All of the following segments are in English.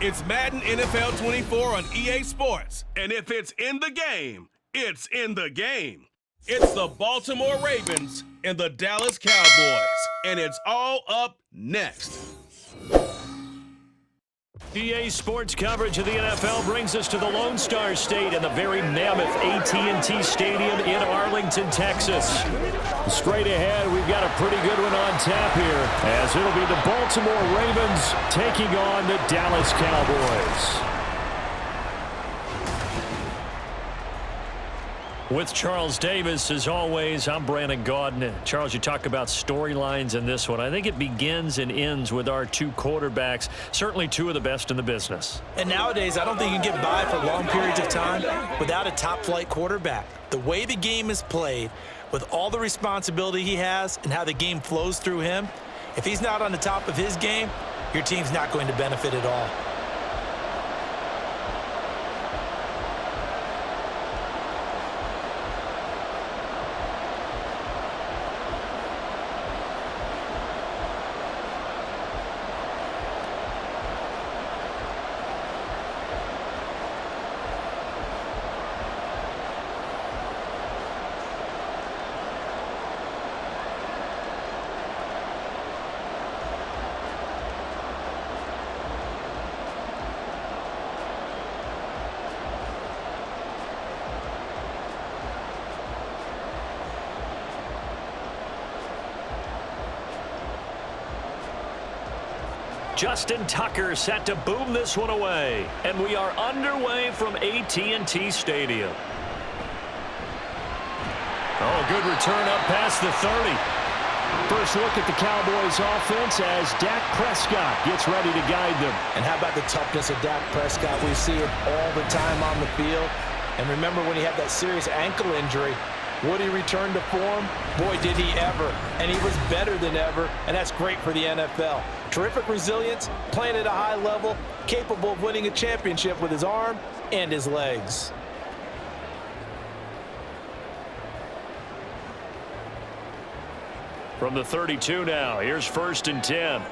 It's Madden NFL 24 on EA Sports. And if it's in the game, it's in the game. It's the Baltimore Ravens and the Dallas Cowboys. And it's all up next. EA Sports coverage of the NFL brings us to the Lone Star State and the very mammoth AT&T Stadium in Arlington, Texas. Straight ahead, we've got a pretty good one on tap here, as it'll be the Baltimore Ravens taking on the Dallas Cowboys. With Charles Davis, as always, I'm Brandon Gaudin. Charles, you talk about storylines in this one. I think it begins and ends with our two quarterbacks, certainly two of the best in the business. And nowadays, I don't think you can get by for long periods of time without a top-flight quarterback. The way the game is played, with all the responsibility he has and how the game flows through him, if he's not on the top of his game, your team's not going to benefit at all. Justin Tucker set to boom this one away. And we are underway from AT&T Stadium. Oh, good return up past the 30. First look at the Cowboys offense as Dak Prescott gets ready to guide them. And how about the toughness of Dak Prescott? We see it all the time on the field. And remember when he had that serious ankle injury, would he return to form? Boy, did he ever. And he was better than ever, and that's great for the NFL. Terrific resilience, playing at a high level, capable of winning a championship with his arm and his legs. From the 32 now, here's 1st and 10.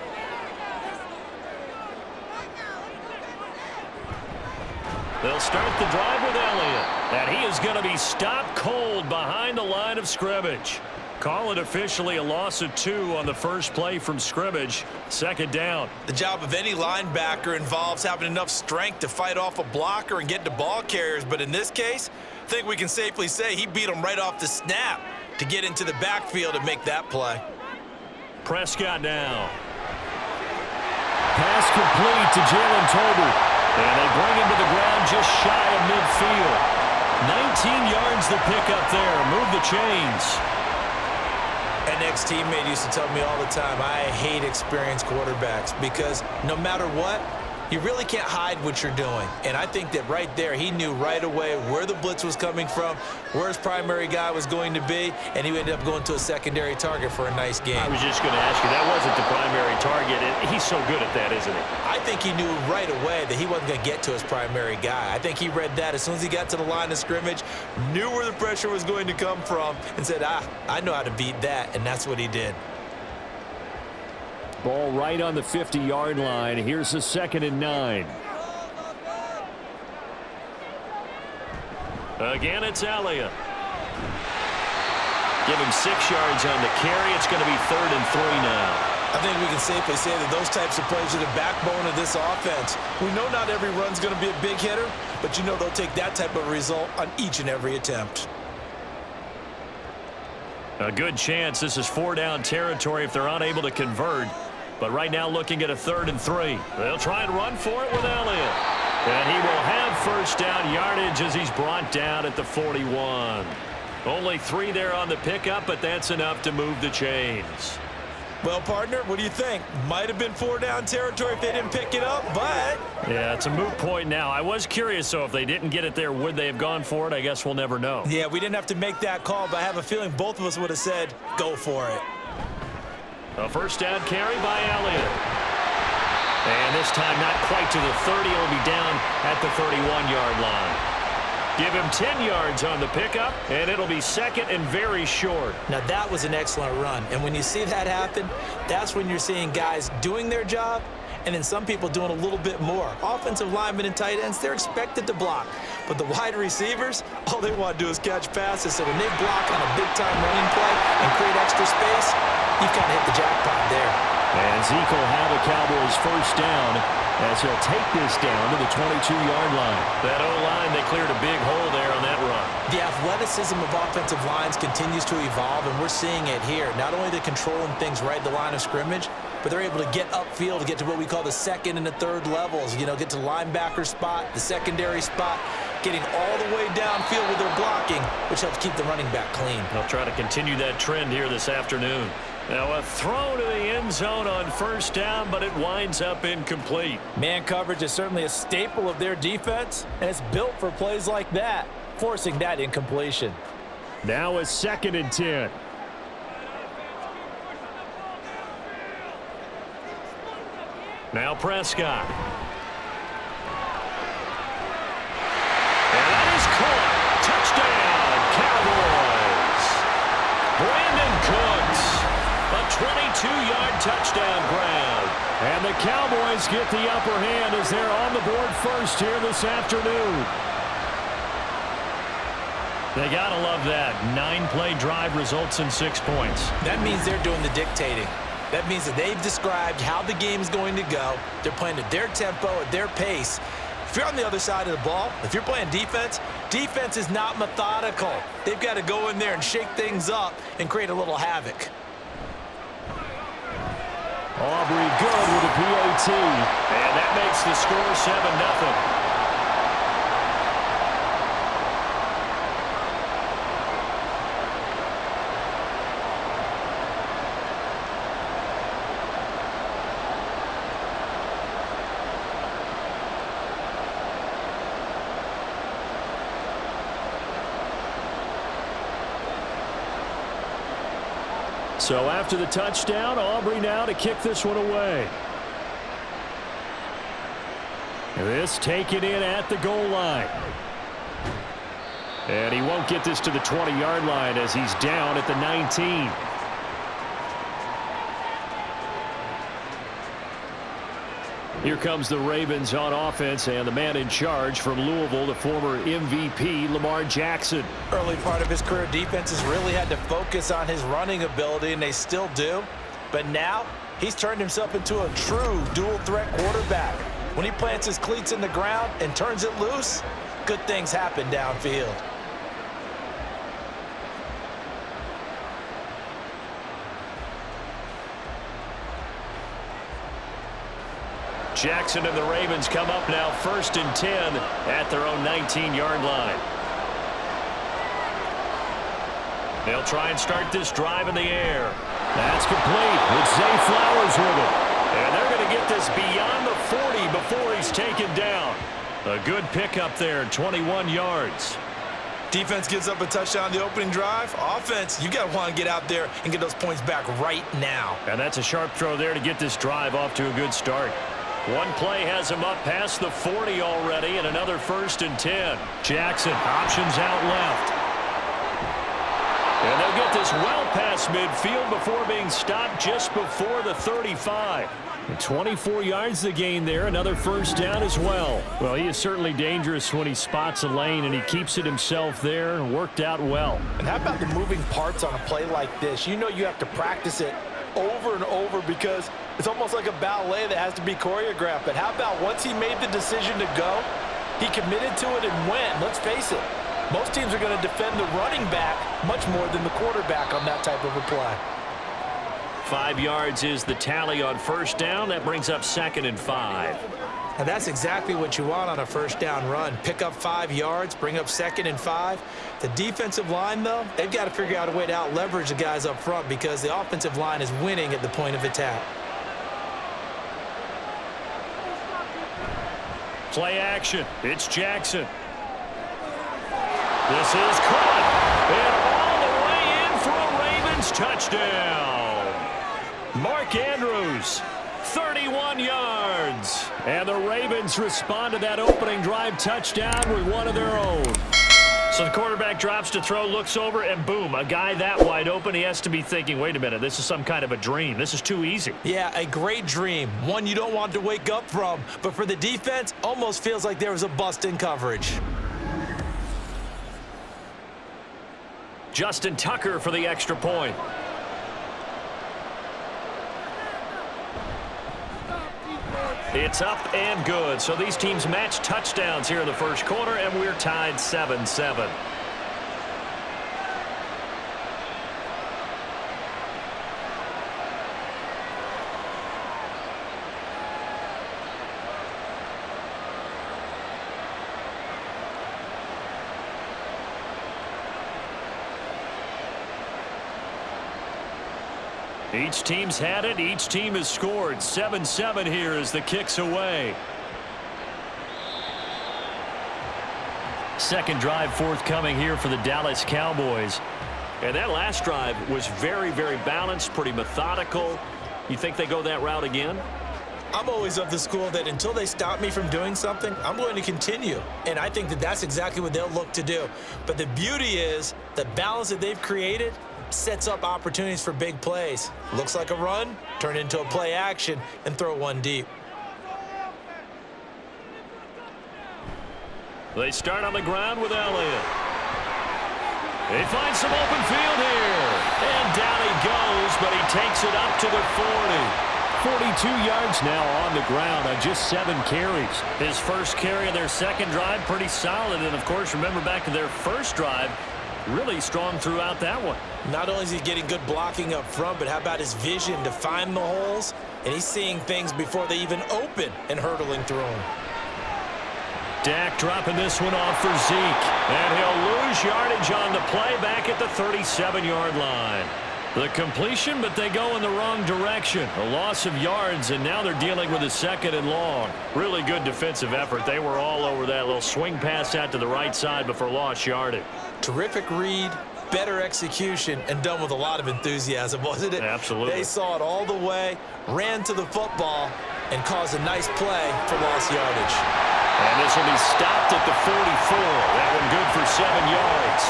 They'll start the drive with Elliott. And he is going to be stopped cold behind the line of scrimmage. Call it officially a loss of 2 on the first play from scrimmage. 2nd down. The job of any linebacker involves having enough strength to fight off a blocker and get to ball carriers. But in this case, I think we can safely say he beat him right off the snap to get into the backfield and make that play. Prescott now. Pass complete to Jalen Tolbert. And they bring him to the ground just shy of midfield. 19 yards the pickup there. Move the chains. An ex-teammate used to tell me all the time, I hate experienced quarterbacks because no matter what, you really can't hide what you're doing. And I think that right there, he knew right away where the blitz was coming from, where his primary guy was going to be, and he ended up going to a secondary target for a nice game. I was just going to ask you, that wasn't the primary target, and he's so good at that, isn't he? I think he knew right away that he wasn't going to get to his primary guy. I think he read that as soon as he got to the line of scrimmage, knew where the pressure was going to come from, and said, I know how to beat that, and that's what he did. Ball right on the 50-yard line. Here's the 2nd and 9. Again, it's Elliott. Give him 6 yards on the carry. It's going to be 3rd and 3 now. I think we can safely say that those types of plays are the backbone of this offense. We know not every run's going to be a big hitter, but you know they'll take that type of result on each and every attempt. A good chance this is 4-down territory if they're unable to convert. But right now looking at a 3rd and 3. They'll try and run for it with Elliott. And he will have 1st down yardage as he's brought down at the 41. Only 3 there on the pickup, but that's enough to move the chains. Well, partner, what do you think? Might have been 4-down territory if they didn't pick it up, but... Yeah, it's a moot point now. I was curious, so if they didn't get it there, would they have gone for it? I guess we'll never know. Yeah, we didn't have to make that call, but I have a feeling both of us would have said, go for it. A 1st down carry by Elliott. And this time not quite to the 30. It'll be down at the 31-yard line. Give him 10 yards on the pickup, and it'll be 2nd and very short. Now, that was an excellent run. And when you see that happen, that's when you're seeing guys doing their job and then some people doing a little bit more. Offensive linemen and tight ends, they're expected to block. But the wide receivers, all they want to do is catch passes. So when they block on a big-time running play and create extra space, you've kind of hit the jackpot there. And Zeke will have the Cowboys first down as he'll take this down to the 22-yard line. That O-line, they cleared a big hole there on that run. The athleticism of offensive lines continues to evolve, and we're seeing it here. Not only are they controlling things right at the line of scrimmage, but they're able to get upfield to get to what we call the second and the third levels. You know, get to the linebacker spot, the secondary spot, getting all the way downfield with their blocking, which helps keep the running back clean. They'll try to continue that trend here this afternoon. Now a throw to the end zone on first down, but it winds up incomplete. Man coverage is certainly a staple of their defense, and it's built for plays like that, forcing that incompletion. Now a 2nd and 10. Now Prescott. And that is caught. Touchdown, Cowboys. Brandon Cooks. A 22-yard touchdown grab. And the Cowboys get the upper hand as they're on the board first here this afternoon. They got to love that. 9-play drive results in 6 points. That means they're doing the dictating. That means that they've described how the game's going to go. They're playing at their tempo, at their pace. If you're on the other side of the ball, if you're playing defense, defense is not methodical. They've got to go in there and shake things up and create a little havoc. Aubrey good with a PAT. And that makes the score 7-0. So after the touchdown, Aubrey now to kick this one away. This taken in at the goal line. And he won't get this to the 20-yard line as he's down at the 19. Here comes the Ravens on offense, and the man in charge from Louisville, the former MVP, Lamar Jackson. Early part of his career, defenses really had to focus on his running ability, and they still do. But now, he's turned himself into a true dual-threat quarterback. When he plants his cleats in the ground and turns it loose, good things happen downfield. Jackson and the Ravens come up now 1st and 10 at their own 19-yard line. They'll try and start this drive in the air. That's complete with Zay Flowers with it. And they're going to get this beyond the 40 before he's taken down. A good pickup there, 21 yards. Defense gives up a touchdown on the opening drive. Offense, you got to want to get out there and get those points back right now. And that's a sharp throw there to get this drive off to a good start. One play has him up past the 40 already, and another 1st and 10. Jackson options out left. And they'll get this well past midfield before being stopped just before the 35. And 24 yards to gain there, another 1st down as well. Well, he is certainly dangerous when he spots a lane, and he keeps it himself there. Worked out well. And how about the moving parts on a play like this? You know you have to practice it over and over because it's almost like a ballet that has to be choreographed. But how about once he made the decision to go, he committed to it and went. Let's face it, most teams are going to defend the running back much more than the quarterback on that type of a play. 5 yards is the tally on 1st down. That brings up 2nd and 5. And that's exactly what you want on a 1st down run. Pick up 5 yards, bring up 2nd and 5. The defensive line, though, they've got to figure out a way to out-leverage the guys up front because the offensive line is winning at the point of attack. Play action. It's Jackson. This is caught. And all the way in for a Ravens touchdown. Mark Andrews, 31 yards. And the Ravens respond to that opening drive touchdown with one of their own. So the quarterback drops to throw, looks over, and boom, a guy that wide open, he has to be thinking, wait a minute, this is some kind of a dream. This is too easy. Yeah, a great dream. One you don't want to wake up from. But for the defense, almost feels like there was a bust in coverage. Justin Tucker for the extra point. It's up and good. So these teams match touchdowns here in the first quarter, and we're tied 7-7. Each team's had it. Each team has scored. 7-7 here as the kick's away. Second drive forthcoming here for the Dallas Cowboys. And that last drive was very, very balanced, pretty methodical. You think they go that route again? I'm always of the school that until they stop me from doing something, I'm going to continue. And I think that that's exactly what they'll look to do. But the beauty is the balance that they've created sets up opportunities for big plays. Looks like a run, turn into a play action, and throw one deep. They start on the ground with Elliott. They find some open field here. And down he goes, but he takes it up to the 40. 42 yards now on the ground on just 7 carries. His first carry of their second drive, pretty solid. And, of course, remember back to their first drive, really strong throughout that one. Not only is he getting good blocking up front, but how about his vision to find the holes? And he's seeing things before they even open and hurtling through them. Dak dropping this one off for Zeke. And he'll lose yardage on the play back at the 37-yard line. The completion, but they go in the wrong direction. A loss of yards, and now they're dealing with a second and long. Really good defensive effort. They were all over that little swing pass out to the right side before lost yardage. Terrific read, better execution, and done with a lot of enthusiasm, wasn't it? Absolutely. They saw it all the way, ran to the football, and caused a nice play for lost yardage. And this will be stopped at the 44. That one good for 7 yards.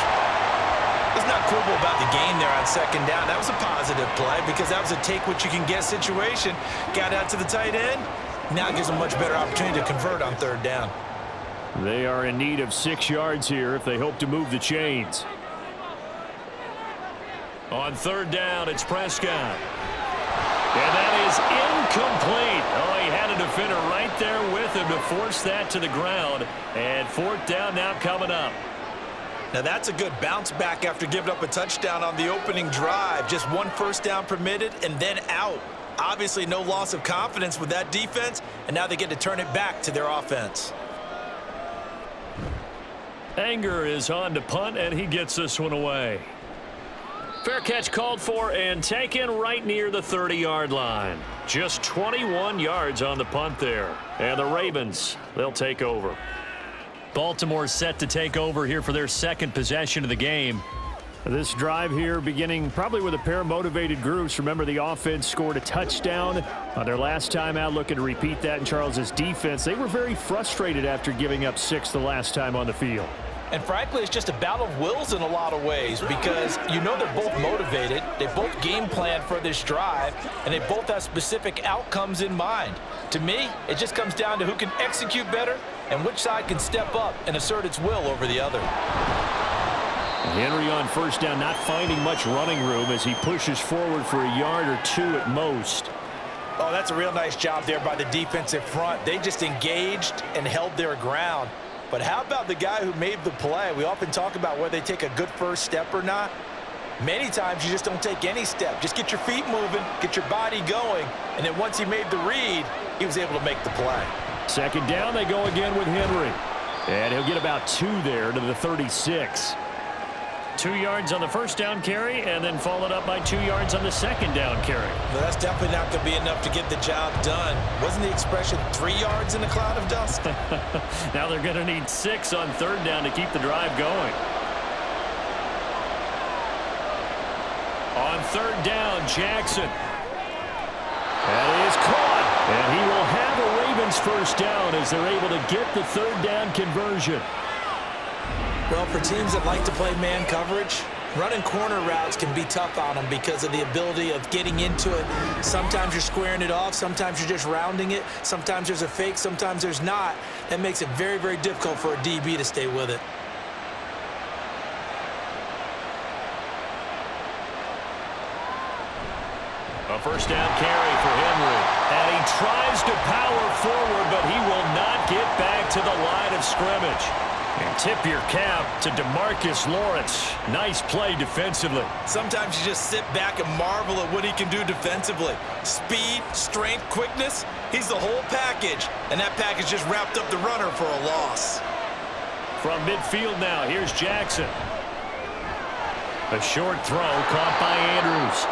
Let's not quibble about the game there on second down. That was a positive play because that was a take-what-you-can-get situation. Got out to the tight end. Now it gives them a much better opportunity to convert on third down. They are in need of 6 yards here if they hope to move the chains. On third down, it's Prescott. And that is incomplete. Oh, he had a defender right there with him to force that to the ground. And fourth down now coming up. Now that's a good bounce back after giving up a touchdown on the opening drive. Just one first down permitted and then out. Obviously no loss of confidence with that defense, and now they get to turn it back to their offense. Anger is on to punt, and he gets this one away. Fair catch called for and taken right near the 30-yard line. Just 21 yards on the punt there. And the Ravens, they'll take over. Baltimore set to take over here for their second possession of the game. This drive here beginning probably with a pair of motivated groups. Remember, the offense scored a touchdown on their last time out, looking to repeat that in Charles's defense. They were very frustrated after giving up 6 the last time on the field. And frankly, it's just a battle of wills in a lot of ways because you know they're both motivated, they both game plan for this drive, and they both have specific outcomes in mind. To me, it just comes down to who can execute better and which side can step up and assert its will over the other. Henry on first down, not finding much running room as he pushes forward for a yard or 2 at most. Oh, that's a real nice job there by the defensive front. They just engaged and held their ground. But how about the guy who made the play? We often talk about whether they take a good first step or not. Many times you just don't take any step. Just get your feet moving, get your body going, and then once he made the read, he was able to make the play. Second down, they go again with Henry. And he'll get about 2 there to the 36. 2 yards on the first down carry, and then followed up by 2 yards on the second down carry. Well, that's definitely not going to be enough to get the job done. Wasn't the expression 3 yards in a cloud of dust? Now they're going to need 6 on third down to keep the drive going. On third down, Jackson. That is caught. And he will have a Ravens first down as they're able to get the third down conversion. Well, for teams that like to play man coverage, running corner routes can be tough on them because of the ability of getting into it. Sometimes you're squaring it off. Sometimes you're just rounding it. Sometimes there's a fake. Sometimes there's not. That makes it very, very difficult for a DB to stay with it. A first down carry for Henry. And he tries to power forward, but he will not get back to the line of scrimmage. And tip your cap to DeMarcus Lawrence. Nice play defensively. Sometimes you just sit back and marvel at what he can do defensively. Speed, strength, quickness, he's the whole package. And that package just wrapped up the runner for a loss. From midfield now, here's Jackson. A short throw caught by Andrews.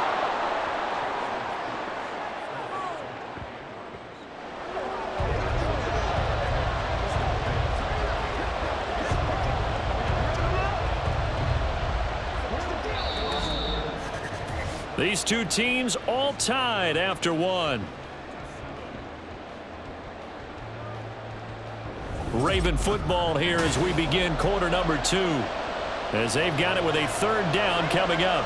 These two teams all tied after one. Raven football here as we begin quarter number 2. As they've got it with a third down coming up.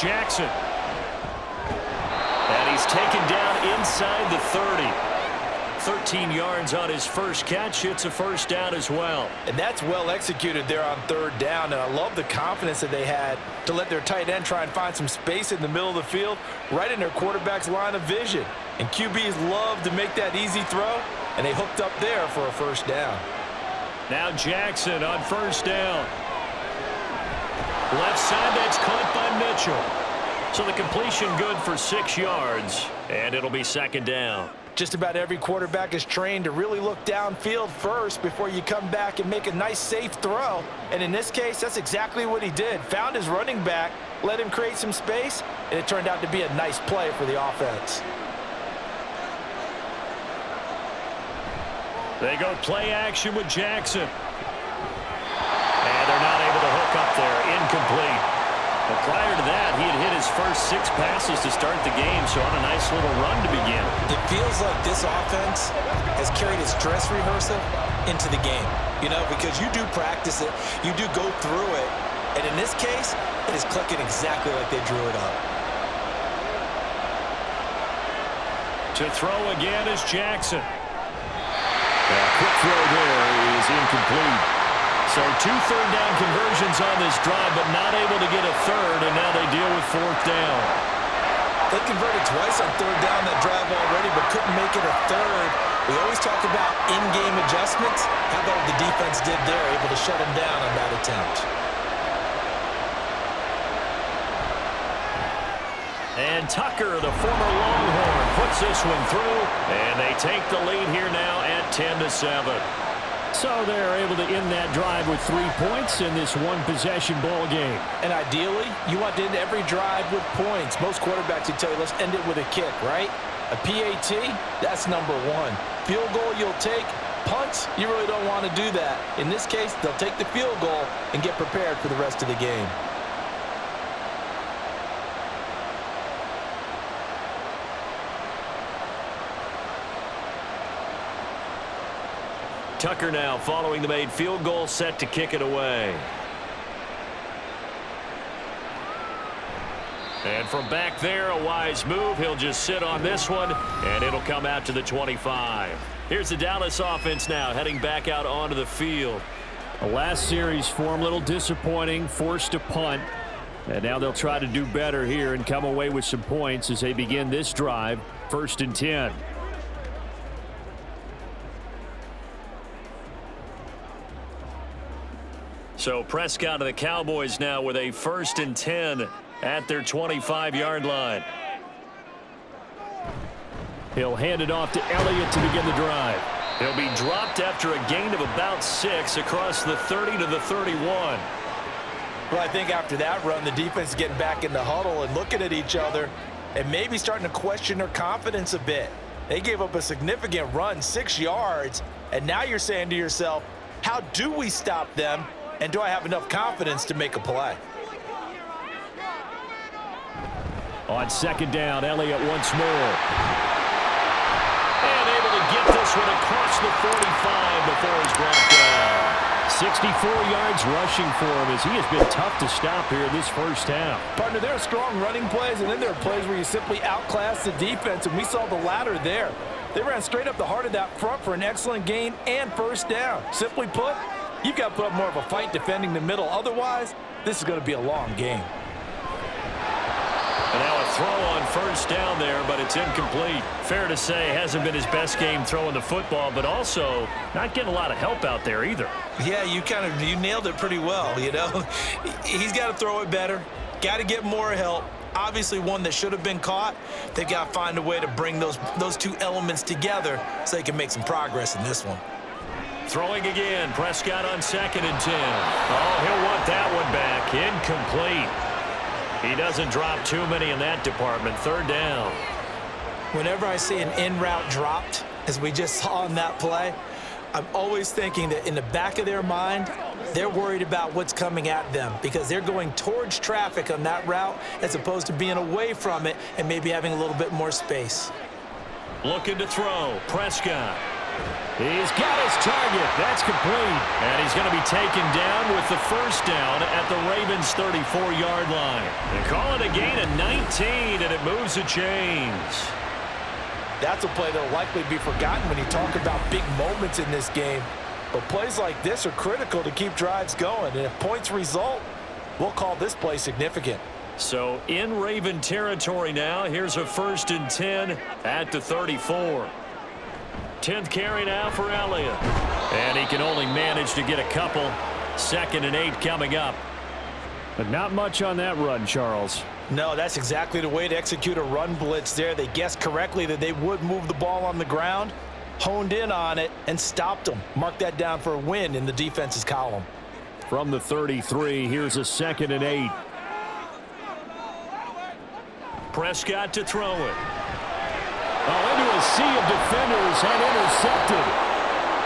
Jackson. And he's taken down inside the 30. 13 yards on his first catch. It's a first down as well. And that's well executed there on third down. And I love the confidence that they had to let their tight end try and find some space in the middle of the field, right in their quarterback's line of vision. And QBs love to make that easy throw, and they hooked up there for a first down. Now Jackson on first down. Left side, that's caught by Mitchell. So the completion good for 6 yards, and it'll be second down. Just about every quarterback is trained to really look downfield first before you come back and make a nice, safe throw. And in this case, that's exactly what he did. Found his running back, let him create some space, and it turned out to be a nice play for the offense. They go play action with Jackson. And they're not able to hook up there. Incomplete. But prior to that, he had hit his first 6 passes to start the game, so on a nice little run to begin. It feels like this offense has carried its dress rehearsal into the game. You know, because you do practice it, you do go through it, and in this case, it is clicking exactly like they drew it up. To throw again is Jackson. A quick throw there is incomplete. So 2 third down conversions on this drive, but not able to get a third, and now they deal with fourth down. They converted twice on third down that drive already, but couldn't make it a third. We always talk about in-game adjustments. How about what the defense did there, able to shut them down on that attempt. And Tucker, the former Longhorn, puts this one through, and they take the lead here now at 10-7. So they're able to end that drive with 3 points in this one-possession ball game. And ideally, you want to end every drive with points. Most quarterbacks would tell you, let's end it with a kick, right? A PAT, that's number 1. Field goal you'll take. Punts, you really don't want to do that. In this case, they'll take the field goal and get prepared for the rest of the game. Tucker now following the made field goal, set to kick it away. And from back there, a wise move. He'll just sit on this one, and it'll come out to the 25. Here's the Dallas offense now, heading back out onto the field. The last series form, a little disappointing, forced to punt. And now they'll try to do better here and come away with some points as they begin this drive, 1st and 10. So Prescott of the Cowboys now with a 1st and 10 at their 25-yard line. He'll hand it off to Elliott to begin the drive. He'll be dropped after a gain of about 6 across the 30 to the 31. Well, I think after that run, the defense is getting back in the huddle and looking at each other and maybe starting to question their confidence a bit. They gave up a significant run, 6 yards, and now you're saying to yourself, how do we stop them? And do I have enough confidence to make a play? On 2nd down, Elliott once more. And able to get this this one across the 45 before he's brought down. 64 yards rushing for him as he has been tough to stop here this first half. Partner, there are strong running plays, and then there are plays where you simply outclass the defense, and we saw the latter there. They ran straight up the heart of that front for an excellent gain and first down. Simply put, you've got to put up more of a fight defending the middle. Otherwise, this is going to be a long game. And now a throw on first down there, but it's incomplete. Fair to say, hasn't been his best game throwing the football, but also not getting a lot of help out there either. Yeah, you nailed it pretty well, you know. He's got to throw it better, got to get more help. Obviously one that should have been caught. They've got to find a way to bring those two elements together so they can make some progress in this one. Throwing again, Prescott on 2nd and 10. Oh, he'll want that one back. Incomplete. He doesn't drop too many in that department. 3rd down. Whenever I see an in route dropped, as we just saw in that play, I'm always thinking that in the back of their mind, they're worried about what's coming at them because they're going towards traffic on that route as opposed to being away from it and maybe having a little bit more space. Looking to throw. Prescott. He's got his target. That's complete. And he's going to be taken down with the first down at the Ravens' 34-yard line. They call it a gain of 19, and it moves the chains. That's a play that will likely be forgotten when you talk about big moments in this game. But plays like this are critical to keep drives going. And if points result, we'll call this play significant. So in Raven territory now, here's a 1st and 10 at the 34. 10th carry now for Elliott. And he can only manage to get a couple. 2nd and 8 coming up. But not much on that run, Charles. No, that's exactly the way to execute a run blitz there. They guessed correctly that they would move the ball on the ground, honed in on it, and stopped them. Mark that down for a win in the defense's column. From the 33, here's a 2nd and 8. Prescott to throw it. Oh, into a sea of defenders and intercepted.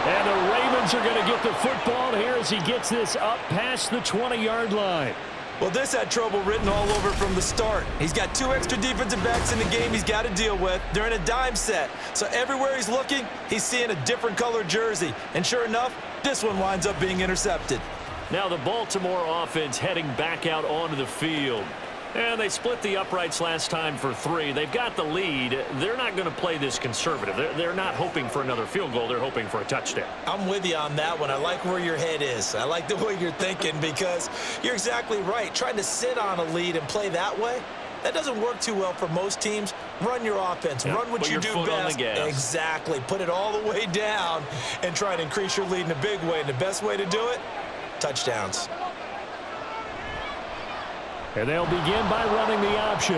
And the Ravens are going to get the football here as he gets this up past the 20-yard line. Well, this had trouble written all over from the start. He's got 2 extra defensive backs in the game he's got to deal with. They're in a dime set. So everywhere he's looking, he's seeing a different color jersey. And sure enough, this one winds up being intercepted. Now the Baltimore offense heading back out onto the field. And they split the uprights last time for 3. They've got the lead. They're not going to play this conservative. They're not hoping for another field goal. They're hoping for a touchdown. I'm with you on that one. I like where your head is. I like the way you're thinking because you're exactly right. Trying to sit on a lead and play that way, that doesn't work too well for most teams. Run your offense. Yeah, run what you do best. Exactly. Put it all the way down and try to increase your lead in a big way. And the best way to do it, touchdowns. And they'll begin by running the option.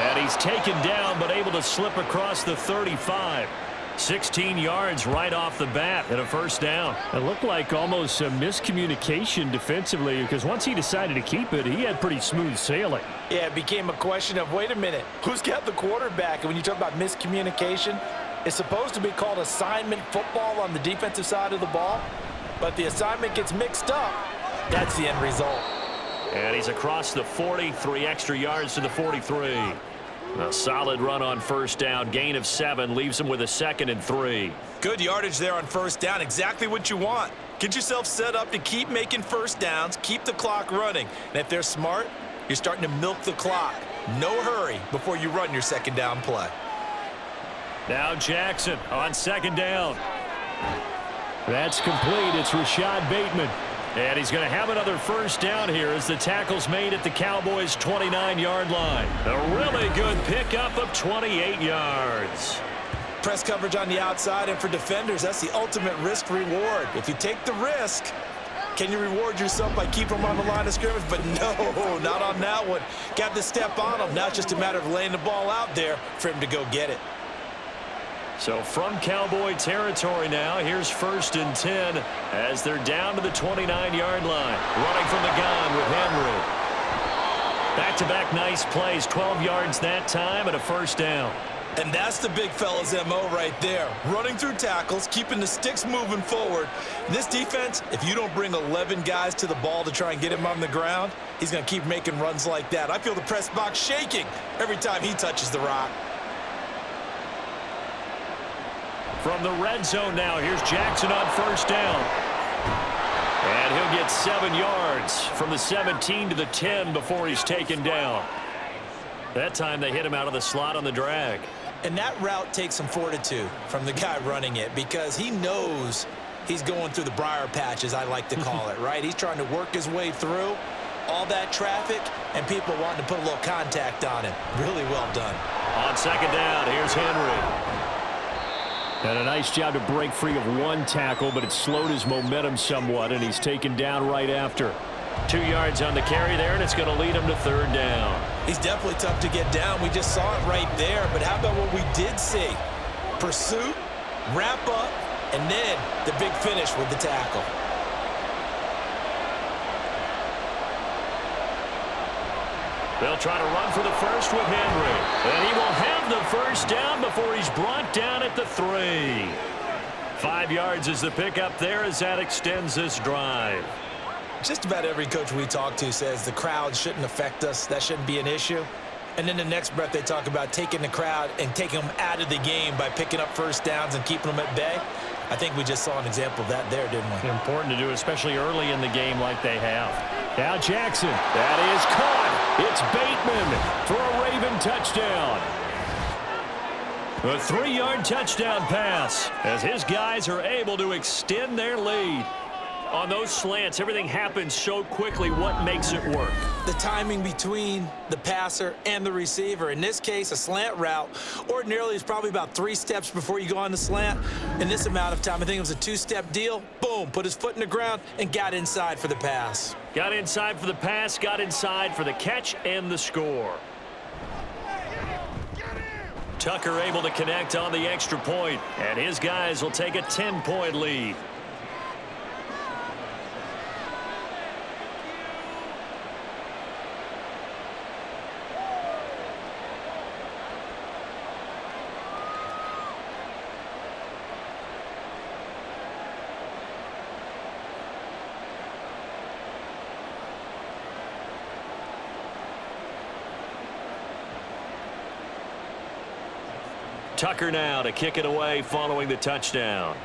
And he's taken down but able to slip across the 35. 16 yards right off the bat and a first down. It looked like almost a miscommunication defensively because once he decided to keep it, he had pretty smooth sailing. Yeah, it became a question of, wait a minute, who's got the quarterback? And when you talk about miscommunication, it's supposed to be called assignment football on the defensive side of the ball, but the assignment gets mixed up. That's the end result. And he's across the 40, 3 extra yards to the 43. A solid run on first down, gain of 7, leaves him with a 2nd and 3. Good yardage there on first down, exactly what you want. Get yourself set up to keep making first downs, keep the clock running. And if they're smart, you're starting to milk the clock. No hurry before you run your 2nd down play. Now Jackson on 2nd down. That's complete. It's Rashad Bateman. And he's going to have another first down here as the tackle's made at the Cowboys' 29-yard line. A really good pickup of 28 yards. Press coverage on the outside, and for defenders, that's the ultimate risk-reward. If you take the risk, can you reward yourself by keeping them on the line of scrimmage? But no, not on that one. Got to step on them. Now it's just a matter of laying the ball out there for him to go get it. So from Cowboy territory now, here's 1st and 10 as they're down to the 29-yard line. Running from the gun with Henry. Back-to-back nice plays, 12 yards that time and a first down. And that's the big fella's MO right there. Running through tackles, keeping the sticks moving forward. This defense, if you don't bring 11 guys to the ball to try and get him on the ground, he's going to keep making runs like that. I feel the press box shaking every time he touches the rock. From the red zone now, here's Jackson on first down. And he'll get 7 yards from the 17 to the 10 before he's taken down. That time they hit him out of the slot on the drag. And that route takes some fortitude from the guy running it because he knows he's going through the briar patch, as I like to call it, right? He's trying to work his way through all that traffic and people wanting to put a little contact on him. Really well done. On second down, here's Henry. And a nice job to break free of one tackle, but it slowed his momentum somewhat, and he's taken down right after. 2 yards on the carry there, and it's going to lead him to third down. He's definitely tough to get down. We just saw it right there. But how about what we did see? Pursuit, wrap up, and then the big finish with the tackle. They'll try to run for the first with Henry. And he will have the first down before he's brought down at the 3. 5 yards is the pickup there as that extends this drive. Just about every coach we talk to says the crowd shouldn't affect us. That shouldn't be an issue. And then the next breath they talk about taking the crowd and taking them out of the game by picking up first downs and keeping them at bay. I think we just saw an example of that there, didn't we? Important to do, especially early in the game like they have. Now Jackson. That is caught. It's Bateman for a Raven touchdown. A 3-yard touchdown pass as his guys are able to extend their lead. On those slants, everything happens so quickly. What makes it work? The timing between the passer and the receiver. In this case, a slant route ordinarily is probably about 3 steps before you go on the slant. In this amount of time, I think it was a 2-step deal. Boom, put his foot in the ground and got inside for the pass. Got inside for the pass, got inside for the catch and the score. Tucker able to connect on the extra point, and his guys will take a 10-point lead. Tucker now to kick it away following the touchdown.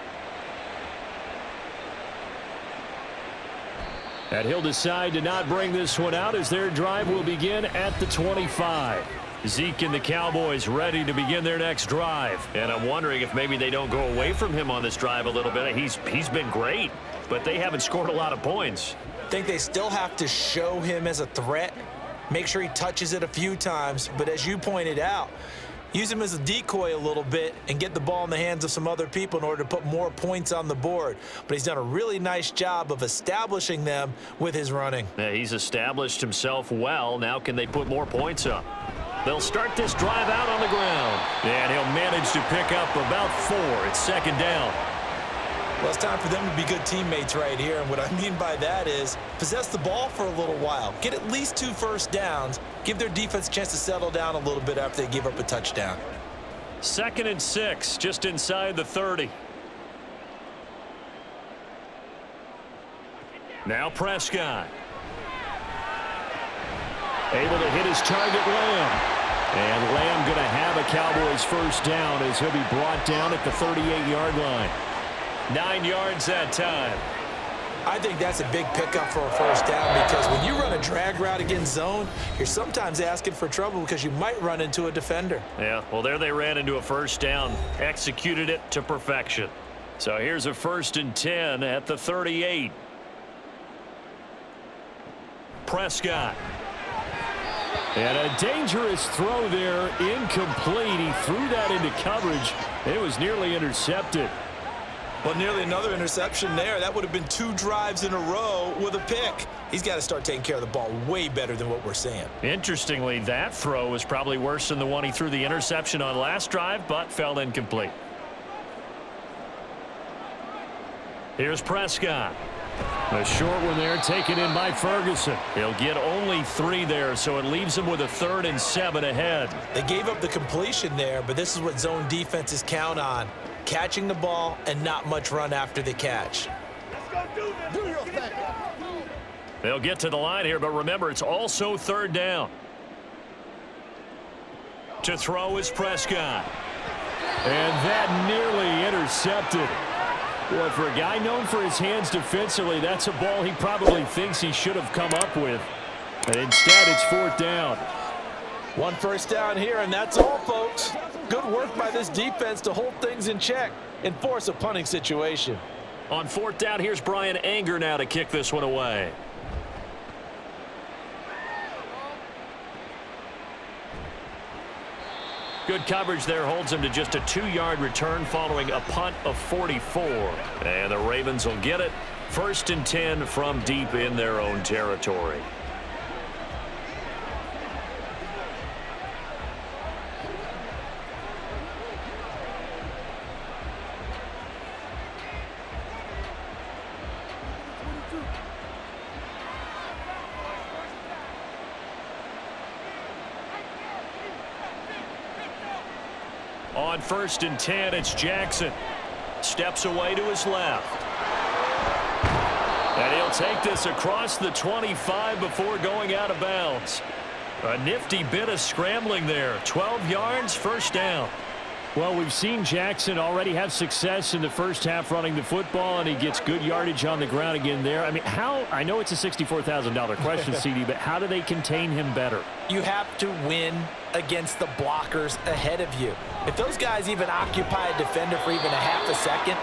And he'll decide to not bring this one out as their drive will begin at the 25. Zeke and the Cowboys ready to begin their next drive. And I'm wondering if maybe they don't go away from him on this drive a little bit. He's been great, but they haven't scored a lot of points. I think they still have to show him as a threat. Make sure he touches it a few times. But as you pointed out, use him as a decoy a little bit and get the ball in the hands of some other people in order to put more points on the board. But he's done a really nice job of establishing them with his running. Yeah, he's established himself well. Now can they put more points up? They'll start this drive out on the ground. And he'll manage to pick up about 4. It's second down. Well, it's time for them to be good teammates right here. And what I mean by that is possess the ball for a little while. Get at least 2 first downs. Give their defense a chance to settle down a little bit after they give up a touchdown. 2nd and 6, just inside the 30. Now Prescott. Able to hit his target, Lamb. And Lamb going to have a Cowboys first down as he'll be brought down at the 38-yard line. 9 yards that time. I think that's a big pickup for a first down because when you run a drag route against zone, you're sometimes asking for trouble because you might run into a defender. Yeah, well, there they ran into a first down, executed it to perfection. So here's a 1st and 10 at the 38. Prescott. And a dangerous throw there, incomplete. He threw that into coverage. It was nearly intercepted. Well, nearly another interception there. That would have been 2 drives in a row with a pick. He's got to start taking care of the ball way better than what we're seeing. Interestingly, that throw was probably worse than the one he threw the interception on last drive, but fell incomplete. Here's Prescott. A short one there taken in by Ferguson. He'll get only 3 there, so it leaves him with a 3rd and 7 ahead. They gave up the completion there, but this is what zone defenses count on. Catching the ball and not much run after the catch. Let's go do your thing. They'll get to the line here, but remember, it's also 3rd down. To throw is Prescott. And that nearly intercepted. Boy, for a guy known for his hands defensively, that's a ball he probably thinks he should have come up with. And instead, it's 4th down. 1 first down here, and that's all, folks. Good work by this defense to hold things in check and force a punting situation. On 4th down, here's Brian Anger now to kick this one away. Good coverage there holds him to just a 2-yard return following a punt of 44. And the Ravens will get it. 1st and 10 from deep in their own territory. On 1st and 10, it's Jackson. Steps away to his left. And he'll take this across the 25 before going out of bounds. A nifty bit of scrambling there. 12 yards, 1st down. Well, we've seen Jackson already have success in the first half running the football, and he gets good yardage on the ground again there. I mean, I know it's a $64,000 question, CD, but how do they contain him better? You have to win against the blockers ahead of you. If those guys even occupy a defender for even a half a second,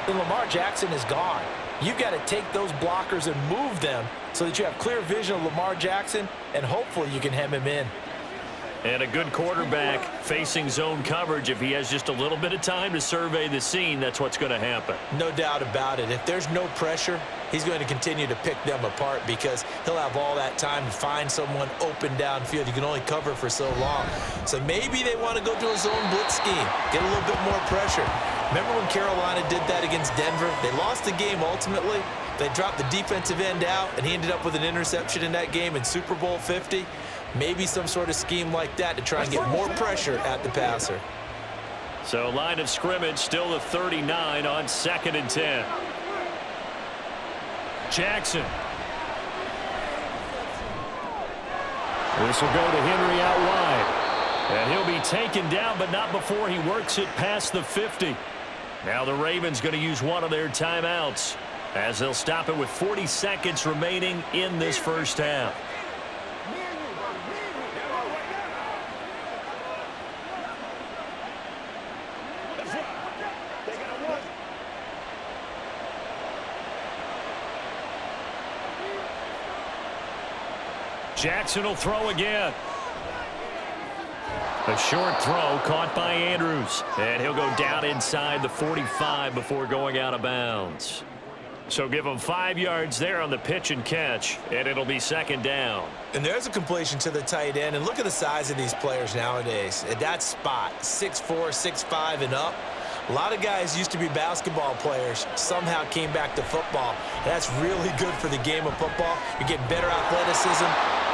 then Lamar Jackson is gone. You've got to take those blockers and move them so that you have clear vision of Lamar Jackson, and hopefully you can hem him in. And a good quarterback facing zone coverage. If he has just a little bit of time to survey the scene, that's what's going to happen. No doubt about it. If there's no pressure, he's going to continue to pick them apart because he'll have all that time to find someone open downfield. You can only cover for so long. So maybe they want to go to a zone blitz scheme, get a little bit more pressure. Remember when Carolina did that against Denver? They lost the game ultimately. They dropped the defensive end out, and he ended up with an interception in that game in Super Bowl 50. Maybe some sort of scheme like that to try and get more pressure at the passer. So line of scrimmage still the 39 on 2nd and 10. Jackson. This will go to Henry out wide. And he'll be taken down, but not before he works it past the 50. Now the Ravens going to use one of their timeouts as they'll stop it with 40 seconds remaining in this first half. Jackson will throw again. A short throw caught by Andrews. And he'll go down inside the 45 before going out of bounds. So give him 5 yards there on the pitch and catch, and it'll be 2nd down. And there's a completion to the tight end. And look at the size of these players nowadays. At that spot, 6'4", 6'5", and up. A lot of guys used to be basketball players, somehow came back to football. And that's really good for the game of football. You're getting better athleticism,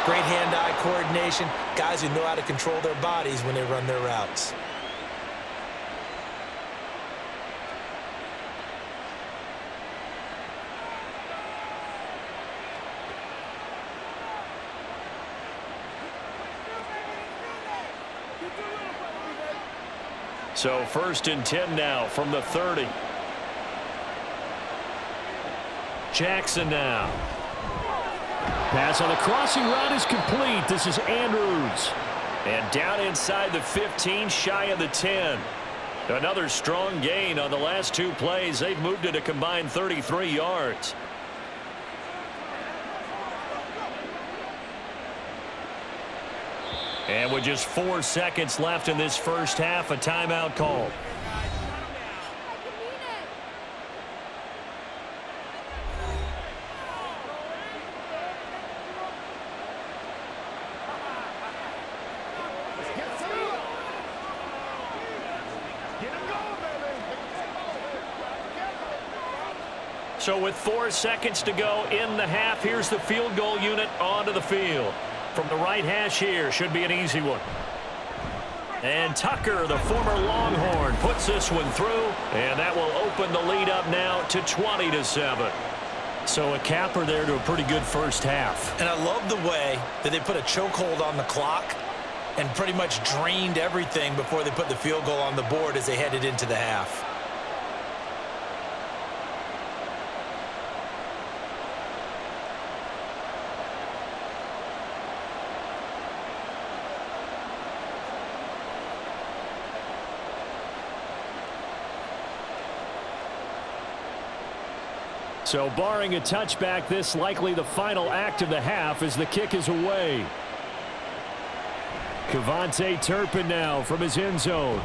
great hand-eye coordination, guys who know how to control their bodies when they run their routes. So 1st and 10 now from the 30. Jackson now. Pass on the crossing route is complete. This is Andrews. And down inside the 15, shy of the 10. Another strong gain on the last 2 plays. They've moved it a combined 33 yards. And with just 4 seconds left in this first half, a timeout call. So with 4 seconds to go in the half, here's the field goal unit onto the field. From the right hash here, should be an easy one. And Tucker, the former Longhorn, puts this one through, and that will open the lead up now to 20-7. So a capper there to a pretty good first half. And I love the way that they put a chokehold on the clock. and pretty much drained everything before they put the field goal on the board as they headed into the half. So barring a touchback, this likely the final act of the half as the kick is away. Kevontae Turpin now from his end zone.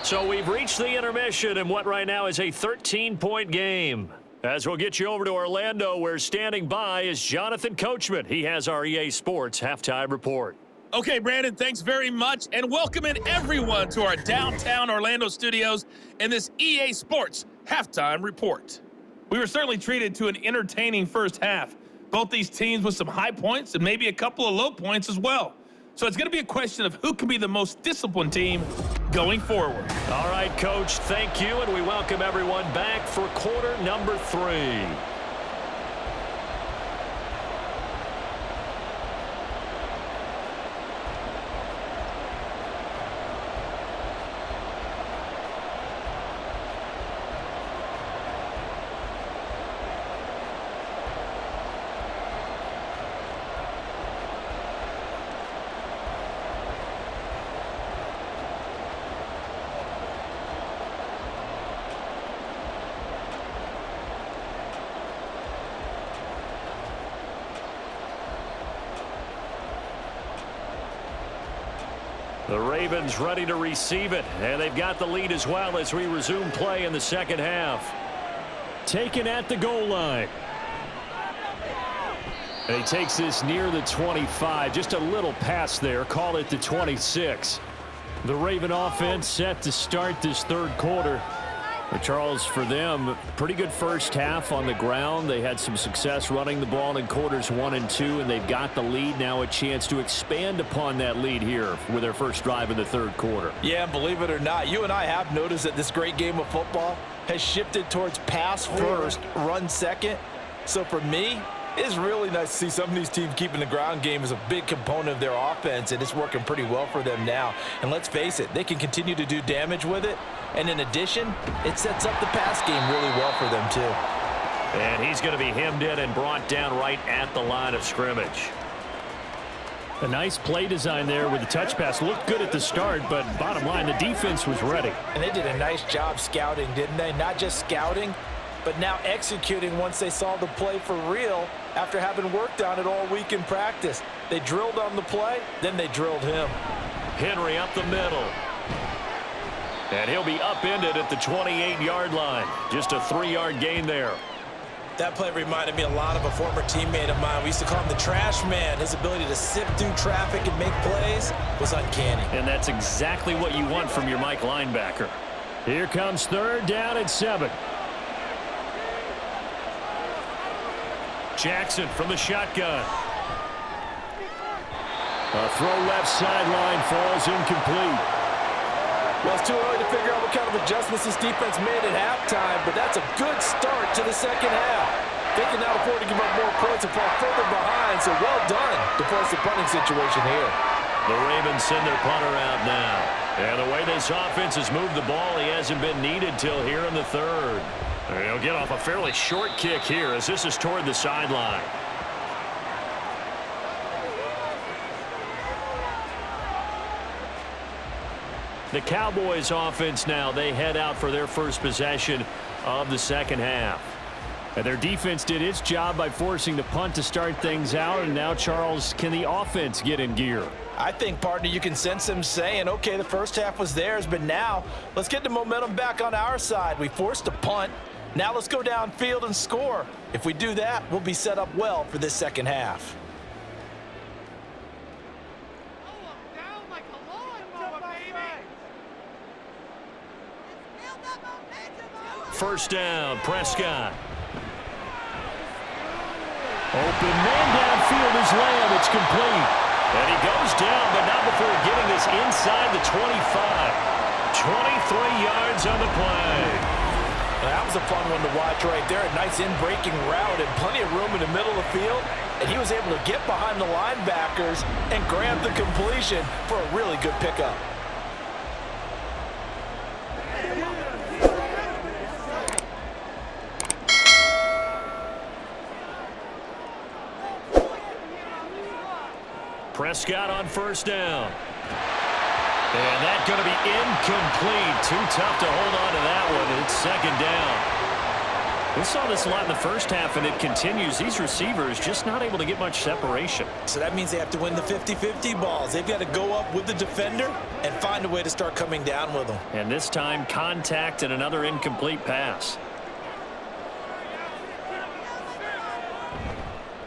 So we've reached the intermission in what right now is a 13-point game. As we'll get you over to Orlando, where standing by is Jonathan Coachman. He has our EA Sports halftime report. Okay, Brandon, thanks very much, and welcoming everyone to our downtown Orlando studios in this EA Sports halftime report. We were certainly treated to an entertaining first half. Both these teams with some high points and maybe a couple of low points as well. So it's going to be a question of who can be the most disciplined team going forward. All right, Coach, thank you, and we welcome everyone back for quarter number 3. The Ravens ready to receive it, and they've got the lead as well as we resume play in the second half. Taken at the goal line. And he takes this near the 25. Just a little pass there. Call it the 26. The Raven offense set to start this third quarter. But Charles, for them, pretty good first half on the ground. They had some success running the ball in quarters 1 and 2, and they've got the lead. Now a chance to expand upon that lead here with their first drive in the third quarter. Yeah, believe it or not, you and I have noticed that this great game of football has shifted towards pass first, run second. So for me, it's really nice to see some of these teams keeping the ground game as a big component of their offense, and it's working pretty well for them now. And let's face it, they can continue to do damage with it. And in addition, it sets up the pass game really well for them too. And he's going to be hemmed in and brought down right at the line of scrimmage. A nice play design there with the touch pass. Looked good at the start, but bottom line, the defense was ready. And they did a nice job scouting, didn't they? Not just scouting, but now executing once they saw the play for real after having worked on it all week in practice. They drilled on the play, then they drilled him. Henry up the middle. And he'll be upended at the 28-yard line. Just a 3-yard gain there. That play reminded me a lot of a former teammate of mine. We used to call him the trash man. His ability to sift through traffic and make plays was uncanny. And that's exactly what you want from your Mike linebacker. Here comes third down and 7. Jackson from the shotgun. A throw left sideline falls incomplete. Well, it's too early to figure out what kind of adjustments this defense made at halftime, but that's a good start to the second half. They can now afford to give up more points and fall further behind, so well done to force the punting situation here. The Ravens send their punter out now. And the way this offense has moved the ball, he hasn't been needed till here in the third. He'll get off a fairly short kick here as this is toward the sideline. The Cowboys offense now, they head out for their first possession of the second half. And their defense did its job by forcing the punt to start things out. And now, Charles, can the offense get in gear? I think, partner, you can sense them saying, okay, the first half was theirs, but now let's get the momentum back on our side. We forced a punt. Now let's go downfield and score. If we do that, we'll be set up well for this second half. First down, Prescott. Open man downfield is Lamb. It's complete. And he goes down, but not before getting this inside the 25. 23 yards on the play. That was a fun one to watch right there. A nice in-breaking route and plenty of room in the middle of the field. and he was able to get behind the linebackers and grab the completion for a really good pickup. Prescott on first down. And that's going to be incomplete. Too tough to hold on to that one. It's second down. We saw this a lot in the first half, and it continues. These receivers just not able to get much separation. So that means they have to win the 50-50 balls. They've got to go up with the defender and find a way to start coming down with them. And this time, contact and another incomplete pass.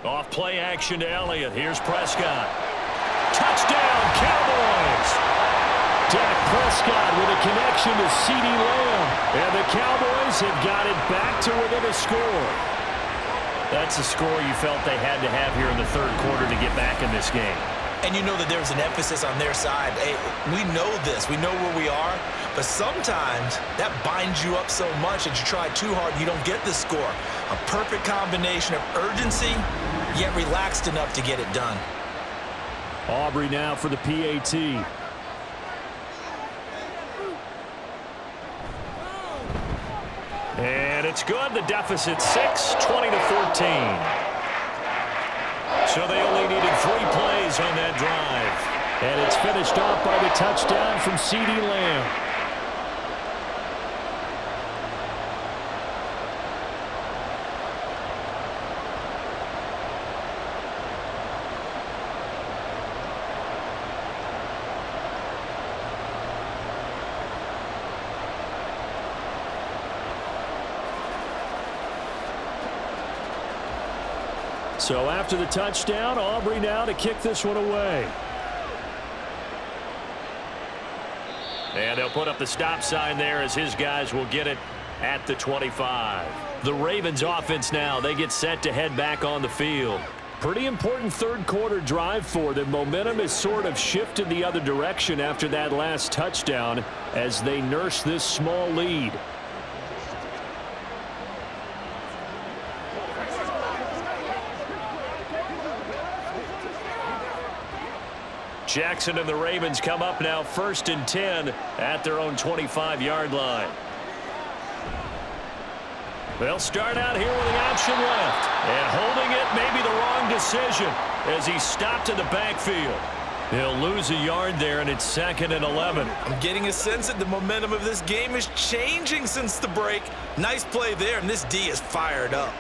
Off play action to Elliott. Here's Prescott. Touchdown, Cowboys! Dak Prescott with a connection to CeeDee Lamb. And the Cowboys have got it back to within a score. That's a score you felt they had to have here in the third quarter to get back in this game. And you know that there's an emphasis on their side. Hey, we know this. We know where we are. But sometimes that binds you up so much that you try too hard, you don't get the score. A perfect combination of urgency, yet relaxed enough to get it done. Aubrey now for the PAT. And it's good. The deficit 6, 20-14. So they only needed 3 plays on that drive. And it's finished off by the touchdown from CeeDee Lamb. So after the touchdown, Aubrey now to kick this one away. And they'll put up the stop sign there as his guys will get it at the 25. The Ravens offense now, they get set to head back on the field. Pretty important third quarter drive for them. Momentum has sort of shifted the other direction after that last touchdown as they nurse this small lead. Jackson and the Ravens come up now 1st and 10 at their own 25-yard line. They'll start out here with the option left. And holding it may be the wrong decision as he stopped in the backfield. They'll lose a yard there, and it's 2nd and 11. I'm getting a sense that the momentum of this game is changing since the break. Nice play there, and this D is fired up.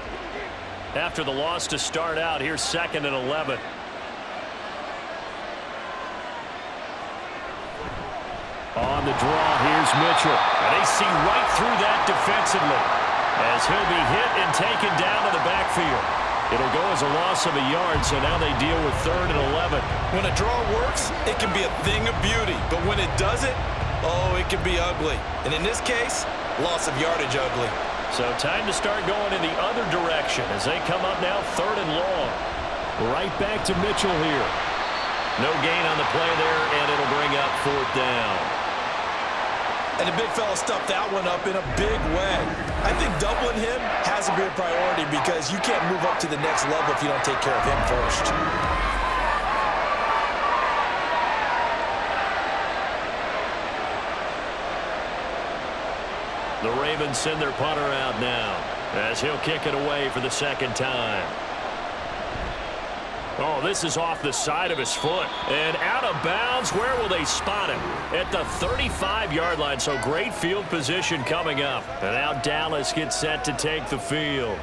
After the loss to start out, here's 2nd and 11. On the draw, here's Mitchell. And they see right through that defensively as he'll be hit and taken down to the backfield. It'll go as a loss of a yard, so now they deal with 3rd and 11. When a draw works, it can be a thing of beauty. But when it doesn't, oh, it can be ugly. And in this case, loss of yardage ugly. So time to start going in the other direction as they come up now 3rd and long. Right back to Mitchell here. No gain on the play there, and it'll bring up 4th down. And the big fella stuffed that one up in a big way. I think doubling him has to be a priority because you can't move up to the next level if you don't take care of him first. The Ravens send their punter out now as he'll kick it away for the 2nd time. Oh, this is off the side of his foot. And out of bounds. Where will they spot him? At the 35-yard line. So great field position coming up. And now Dallas gets set to take the field.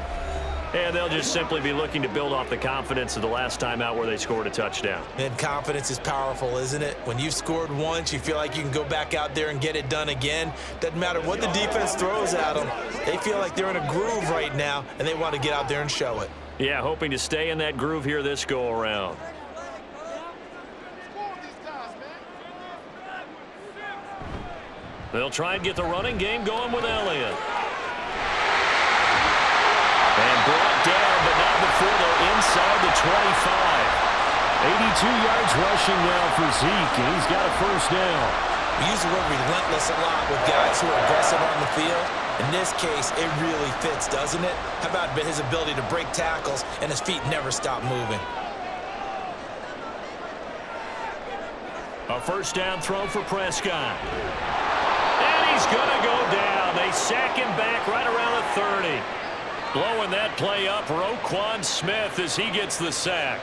And they'll just simply be looking to build off the confidence of the last time out where they scored a touchdown. And confidence is powerful, isn't it? When you've scored once, you feel like you can go back out there and get it done again. Doesn't matter what the defense throws at them. They feel like they're in a groove right now, and they want to get out there and show it. Yeah, hoping to stay in that groove here this go-around. They'll try and get the running game going with Elliott. And brought down, but not before they're inside the 25. 82 yards rushing now for Zeke, and he's got a 1st down. We use the word relentless a lot with guys who are aggressive on the field. In this case, it really fits, doesn't it? How about his ability to break tackles and his feet never stop moving? A first down throw for Prescott. And he's going to go down. They sack him back right around the 30. Blowing that play up, Roquan Smith as he gets the sack.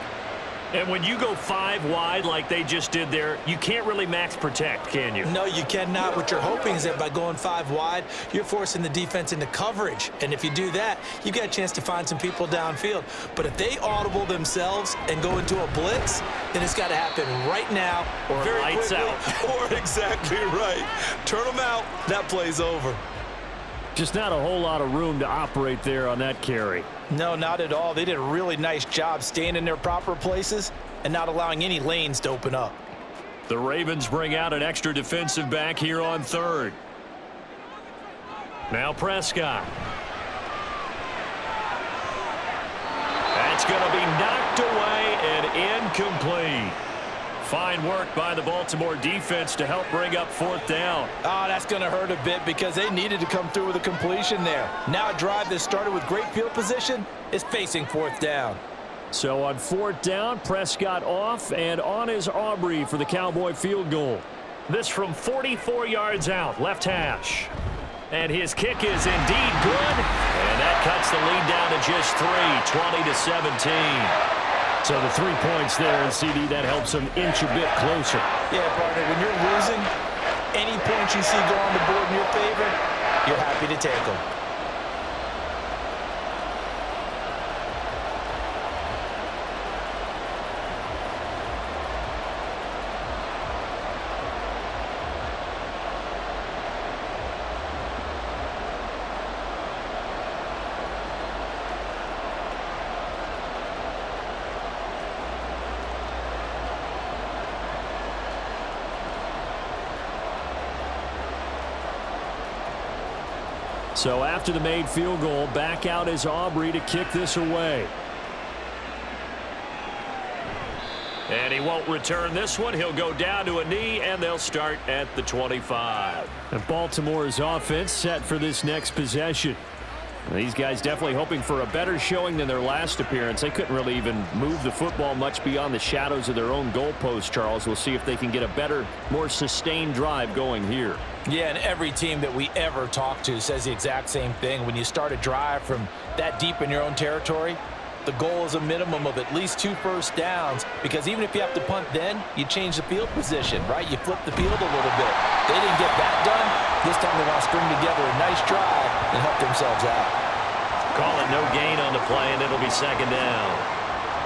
And when you go 5 wide like they just did there, you can't really max protect, can you? No, you cannot. What you're hoping is that by going 5 wide, you're forcing the defense into coverage. And if you do that, you get a chance to find some people downfield. But if they audible themselves and go into a blitz, then it's got to happen right now. Or very lights quickly, out. Or exactly right. Turn them out. That play's over. Just not a whole lot of room to operate there on that carry. No, not at all. They did a really nice job staying in their proper places and not allowing any lanes to open up. The Ravens bring out an extra defensive back here on 3rd. Now Prescott. That's going to be knocked away and incomplete. Fine work by the Baltimore defense to help bring up 4th down. Oh, that's going to hurt a bit because they needed to come through with a completion there. Now a drive that started with great field position is facing 4th down. So on 4th down, Prescott off, and on is Aubrey for the Cowboy field goal. This from 44 yards out, left hash. And his kick is indeed good. And that cuts the lead down to just 3, 20-17. So the 3 points there, and CD, that helps them inch a bit closer. Yeah, partner, when you're losing, any points you see go on the board in your favor, you're happy to take them. So after the made field goal, back out is Aubrey to kick this away. And he won't return this one. He'll go down to a knee, and they'll start at the 25. And Baltimore's offense set for this next possession. These guys definitely hoping for a better showing than their last appearance. They couldn't really even move the football much beyond the shadows of their own goalpost, Charles. We'll see if they can get a better, more sustained drive going here. Yeah, and every team that we ever talk to says the exact same thing. When you start a drive from that deep in your own territory, the goal is a minimum of at least 2 first downs, because even if you have to punt then, you change the field position, right? You flip the field a little bit. They didn't get that done. This time they want to string together a nice drive and help themselves out. Call it no gain on the play, and it'll be 2nd down.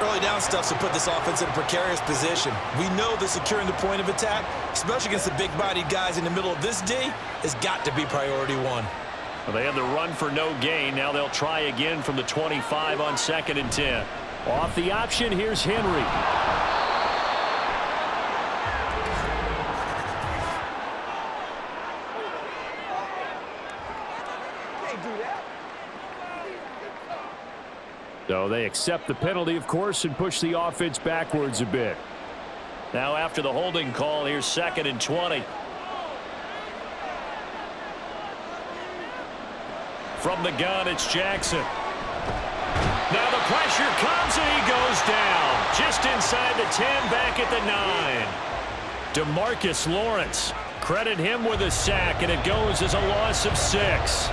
Early down stuff to put this offense in a precarious position. We know that securing the point of attack, especially against the big-bodied guys in the middle of this D, has got to be priority 1. Well, they had the run for no gain. Now they'll try again from the 25 on 2nd and 10. Off the option, here's Henry. So they accept the penalty, of course, and push the offense backwards a bit. Now after the holding call, here's 2nd and 20. From the gun, it's Jackson. Now the pressure comes, and he goes down. Just inside the 10, back at the 9. DeMarcus Lawrence. Credit him with a sack, and it goes as a loss of 6.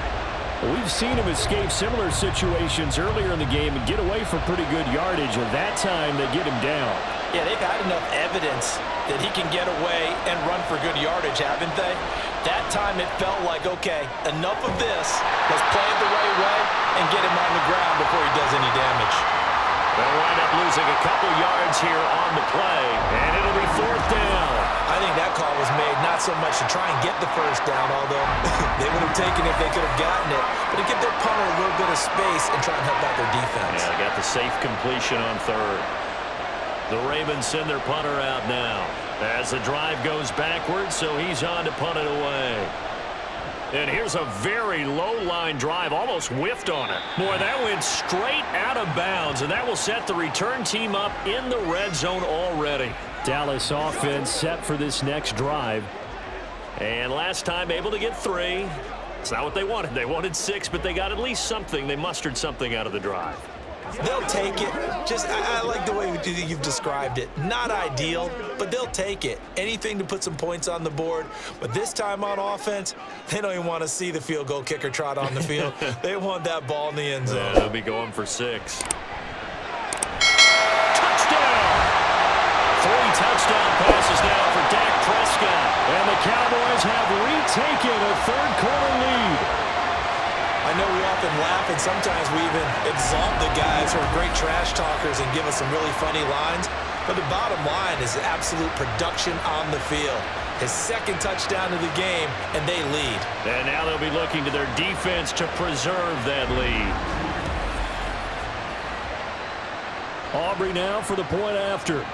We've seen him escape similar situations earlier in the game and get away for pretty good yardage, and that time they get him down. Yeah, they've had enough evidence that he can get away and run for good yardage, haven't they? That time it felt like, okay, enough of this. Let's play it the right way and get him on the ground before he does any damage. They'll wind up losing a couple yards here on the play, and it'll be 4th down. I think that call was made not so much to try and get the first down, although they would have taken it if they could have gotten it, but to give their punter a little bit of space and try and help out their defense. Yeah, got the safe completion on 3rd. The Ravens send their punter out now as the drive goes backwards, so he's on to punt it away. And here's a very low-line drive, almost whiffed on it. Boy, that went straight out of bounds, and that will set the return team up in the red zone already. Dallas offense set for this next drive. And last time able to get 3. It's not what they wanted. They wanted 6, but they got at least something. They mustered something out of the drive. They'll take it. I like the way you've described it. Not ideal, but they'll take it. Anything to put some points on the board. But this time on offense, they don't even want to see the field goal kicker trot on the field. They want that ball in the end zone. They'll be going for 6. Touchdown! 3 touchdown passes now for Dak Prescott. And the Cowboys have retaken a third-quarter lead. I know we often laugh, and sometimes we even exalt the guys who are great trash talkers and give us some really funny lines. But the bottom line is absolute production on the field. His 2nd touchdown of the game, and they lead. And now they'll be looking to their defense to preserve that lead. Aubrey now for the point after.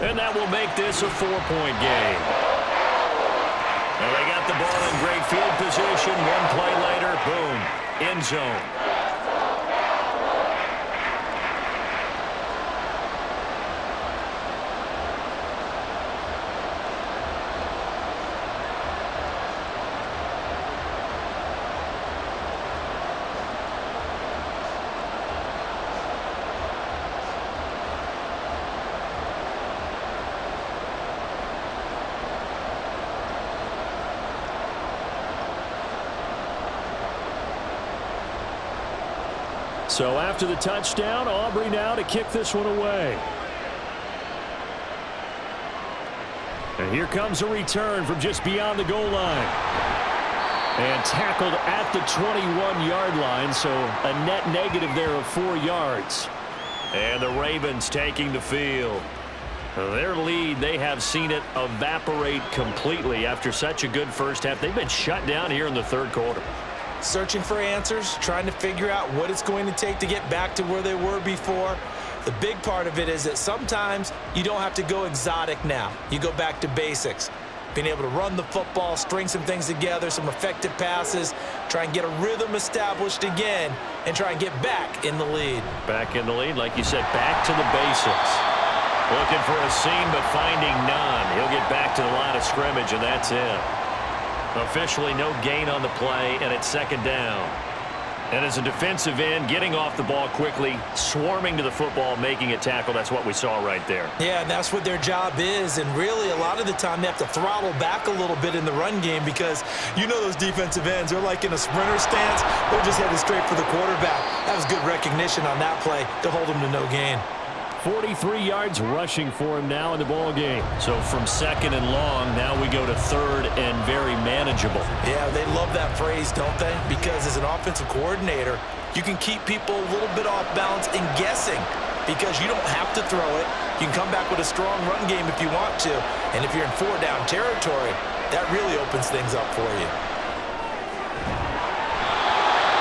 And that will make this a 4-point game. And they got the ball in great field position. 1 play later, boom, end zone. So after the touchdown, Aubrey now to kick this one away. And here comes a return from just beyond the goal line. And tackled at the 21-yard line, so a net negative there of 4 yards. And the Ravens taking the field. Their lead, they have seen it evaporate completely after such a good first half. They've been shut down here in the third quarter. Searching for answers, trying to figure out what it's going to take to get back to where they were before. The big part of it is that sometimes you don't have to go exotic now. You go back to basics. Being able to run the football, string some things together, some effective passes, try and get a rhythm established again, and try and get back in the lead. Back in the lead, like you said, back to the basics. Looking for a seam, but finding none. He'll get back to the line of scrimmage, and that's it. Officially no gain on the play, and it's 2nd down. And as a defensive end, getting off the ball quickly, swarming to the football, making a tackle, that's what we saw right there. Yeah, and that's what their job is, and really a lot of the time they have to throttle back a little bit in the run game because you know those defensive ends, they're like in a sprinter stance, they're just headed straight for the quarterback. That was good recognition on that play to hold them to no gain. 43 yards rushing for him now in the ball game. So from 2nd and long, now we go to 3rd and very manageable. Yeah, they love that phrase, don't they? Because as an offensive coordinator, you can keep people a little bit off balance and guessing because you don't have to throw it. You can come back with a strong run game if you want to. And if you're in 4-down territory, that really opens things up for you.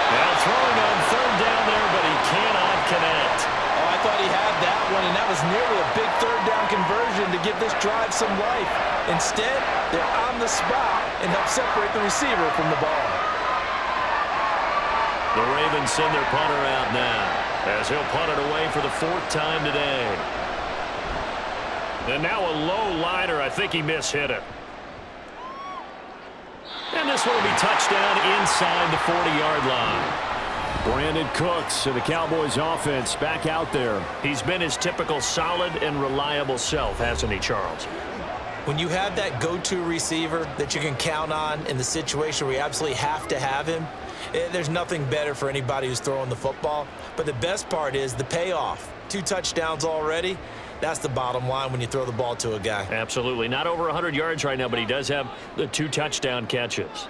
Now throwing on 3rd down there, but he cannot connect. I thought he had that one, and that was nearly a big 3rd down conversion to give this drive some life. Instead, they're on the spot and help separate the receiver from the ball. The Ravens send their punter out now as he'll punt it away for the 4th time today. And now a low liner. I think he mishit it. And this one will be touchdown inside the 40-yard line. Brandon Cooks and the Cowboys offense back out there. He's been his typical solid and reliable self, hasn't he, Charles? When you have that go-to receiver that you can count on in the situation where you absolutely have to have him, there's nothing better for anybody who's throwing the football. But the best part is the payoff. 2 touchdowns already. That's the bottom line when you throw the ball to a guy. Absolutely. Not over 100 yards right now, but he does have the 2 touchdown catches.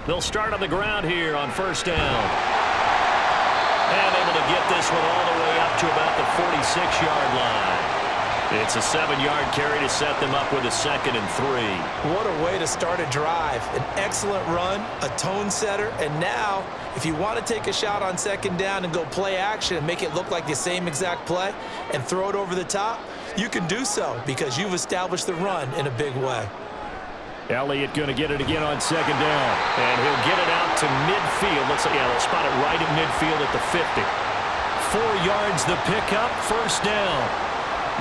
They'll start on the ground here on 1st down. And able to get this one all the way up to about the 46-yard line. It's a 7-yard carry to set them up with a 2nd and 3. What a way to start a drive. An excellent run, a tone setter, and now if you want to take a shot on 2nd down and go play action and make it look like the same exact play and throw it over the top, you can do so because you've established the run in a big way. Elliott going to get it again on 2nd down. And he'll get it out to midfield. Looks like, yeah, they'll spot it right at midfield at the 50. 4 yards the pickup, first down.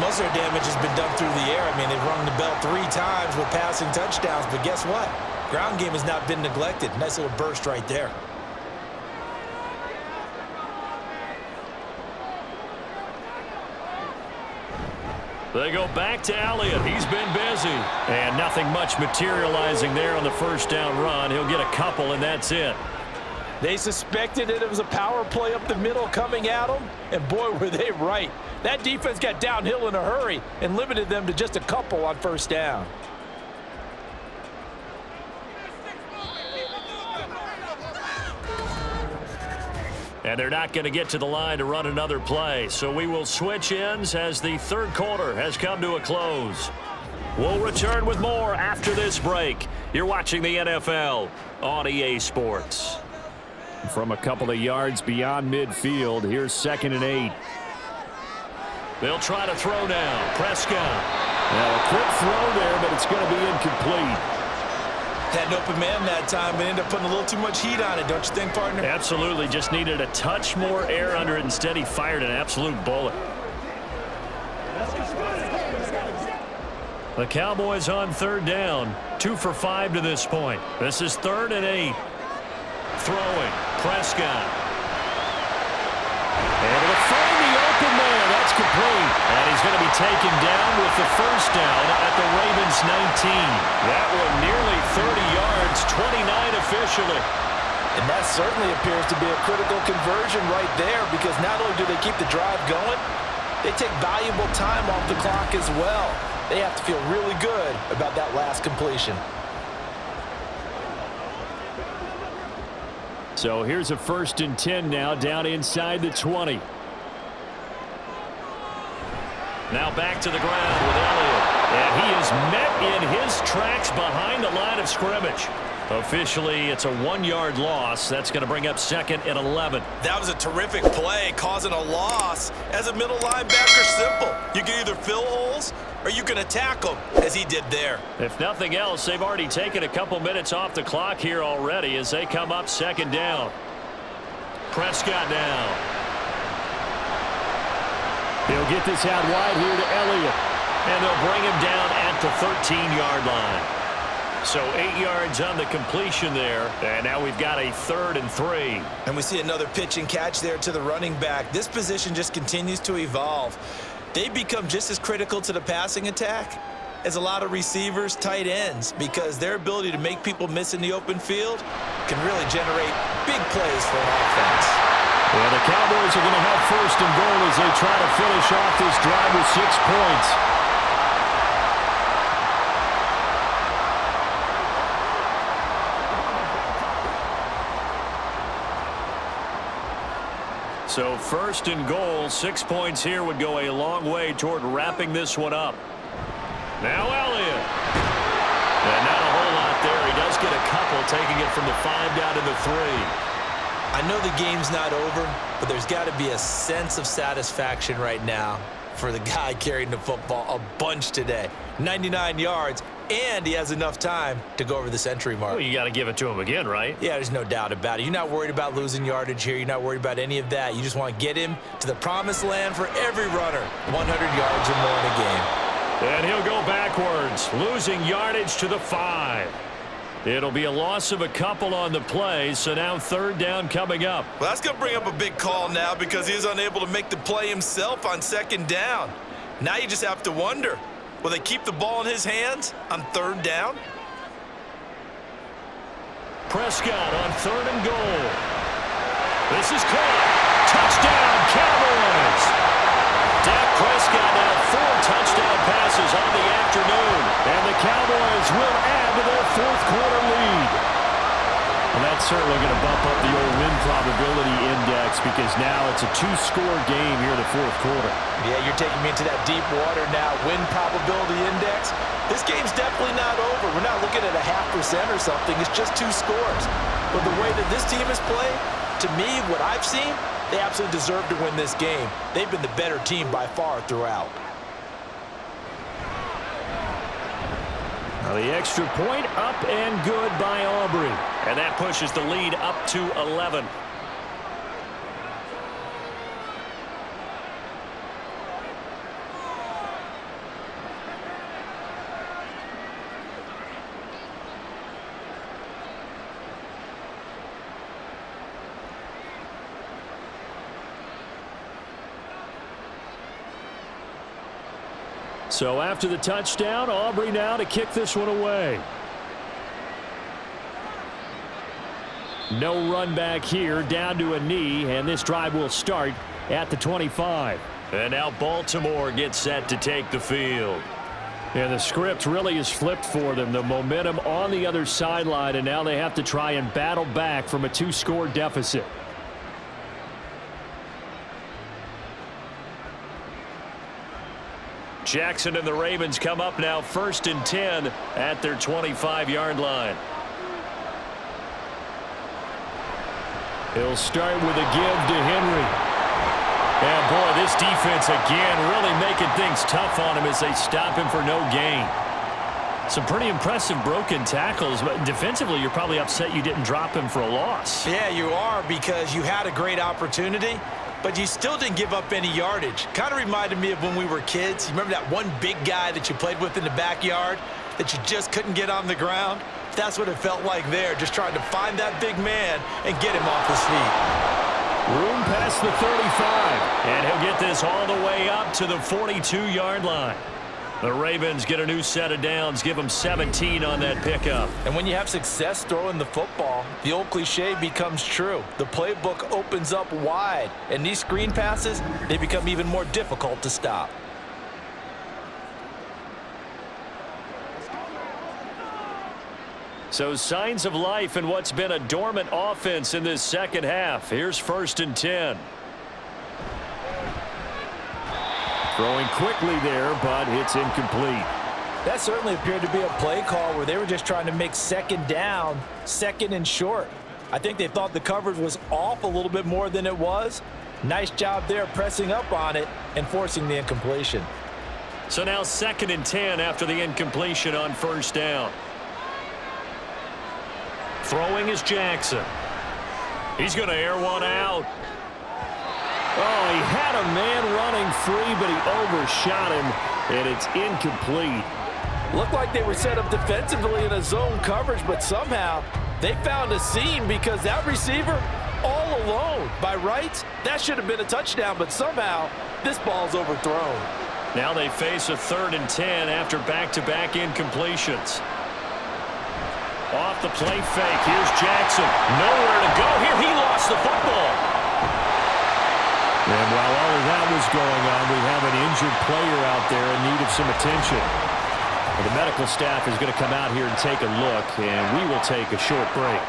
Most of their damage has been done through the air. I mean, they've rung the bell 3 times with passing touchdowns, but guess what? Ground game has not been neglected. Nice little burst right there. They go back to Elliott. He's been busy. And nothing much materializing there on the first down run. He'll get a couple, and that's it. They suspected that it was a power play up the middle coming at them, and boy, were they right. That defense got downhill in a hurry and limited them to just a couple on first down. And they're not going to get to the line to run another play. So we will switch ends as the third quarter has come to a close. We'll return with more after this break. You're watching the NFL on EA Sports. From a couple of yards beyond midfield, here's 2nd and 8. They'll try to throw now. Prescott. Now a quick throw there, but it's going to be incomplete. Had an open man that time, but ended up putting a little too much heat on it, don't you think, partner? Absolutely. Just needed a touch more air under it. Instead, he fired an absolute bullet. The Cowboys on third down. 2 for 5 to this point. This is 3rd and 8. Throwing. Prescott. Able to find the open man. That's complete. And he's going to be taken down with the first down at the Ravens 19. That one nearly 30 yards, 29 officially. And that certainly appears to be a critical conversion right there, because not only do they keep the drive going, they take valuable time off the clock as well. They have to feel really good about that last completion. So here's a 1st and 10 now, down inside the 20. Now back to the ground with Elliott. And he is met in his tracks behind the line of scrimmage. Officially, it's a 1-yard loss. That's going to bring up 2nd and 11. That was a terrific play, causing a loss. As a middle linebacker, simple. You can either fill holes or you can attack them, as he did there. If nothing else, they've already taken a couple minutes off the clock here already as they come up 2nd down. Prescott now. They'll get this out wide here to Elliott. And they'll bring him down at the 13-yard line. So 8 yards on the completion there. And now we've got a 3rd and 3. And we see another pitch and catch there to the running back. This position just continues to evolve. They become just as critical to the passing attack as a lot of receivers, tight ends, because their ability to make people miss in the open field can really generate big plays for an offense. Well, the Cowboys are going to have 1st and goal as they try to finish off this drive with 6 points. So 1st and goal, 6 points here would go a long way toward wrapping this one up. Now Elliott. And not a whole lot there. He does get a couple, taking it from the 5 down to the 3. I know the game's not over, but there's got to be a sense of satisfaction right now for the guy carrying the football a bunch today. 99 yards, and he has enough time to go over the century mark. Well, you got to give it to him again, right? Yeah, there's no doubt about it. You're not worried about losing yardage here. You're not worried about any of that. You just want to get him to the promised land for every runner. 100 yards or more in a game. And he'll go backwards, losing yardage to the 5. It'll be a loss of a couple on the play, so now 3rd down coming up. Well, that's going to bring up a big call now because he is unable to make the play himself on 2nd down. Now you just have to wonder, will they keep the ball in his hands on 3rd down? Prescott on 3rd and goal. This is caught. Touchdown, Cowboys. Dak Prescott now 4 touchdown passes on the afternoon. And the Cowboys will add to their 4th quarter lead. Well, that's certainly going to bump up the old win probability index because now it's a 2-score game here in the 4th quarter. Yeah, you're taking me into that deep water now. Win probability index. This game's definitely not over. We're not looking at a 0.5% or something. It's just 2 scores. But the way that this team has played, to me, what I've seen, they absolutely deserve to win this game. They've been the better team by far throughout. Now the extra point up and good by Aubrey. And that pushes the lead up to 11. So after the touchdown, Aubrey now to kick this one away. No run back here, down to a knee, and this drive will start at the 25. And now Baltimore gets set to take the field. And the script really is flipped for them. The momentum on the other sideline, and now they have to try and battle back from a 2-score deficit. Jackson and the Ravens come up now 1st and 10 at their 25-yard line. He'll start with a give to Henry. And boy, this defense again really making things tough on him as they stop him for no gain. Some pretty impressive broken tackles, but defensively you're probably upset you didn't drop him for a loss. Yeah, you are, because you had a great opportunity, but you still didn't give up any yardage. Kind of reminded me of when we were kids. You remember that one big guy that you played with in the backyard that you just couldn't get on the ground? That's what it felt like there, just trying to find that big man and get him off his feet. Room past the 35. And he'll get this all the way up to the 42-yard line. The Ravens get a new set of downs, give them 17 on that pickup. And when you have success throwing the football, the old cliche becomes true. The playbook opens up wide, and these screen passes, they become even more difficult to stop. So signs of life in what's been a dormant offense in this second half. Here's 1st and 10. Throwing quickly there, but it's incomplete. That certainly appeared to be a play call where they were just trying to make second down, second and short. I think they thought the coverage was off a little bit more than it was. Nice job there pressing up on it and forcing the incompletion. So now 2nd and 10 after the incompletion on 1st down. Throwing is Jackson. He's going to air one out. Oh, he had a man running free, but he overshot him, and it's incomplete. Looked like they were set up defensively in a zone coverage, but somehow they found a seam because that receiver all alone. By rights, that should have been a touchdown, but somehow this ball's overthrown. Now they face a 3rd and 10 after back-to-back incompletions. Off the play fake. Here's Jackson. Nowhere to go here. He lost the football. And while all of that was going on, we have an injured player out there in need of some attention. Well, the medical staff is going to come out here and take a look, and we will take a short break.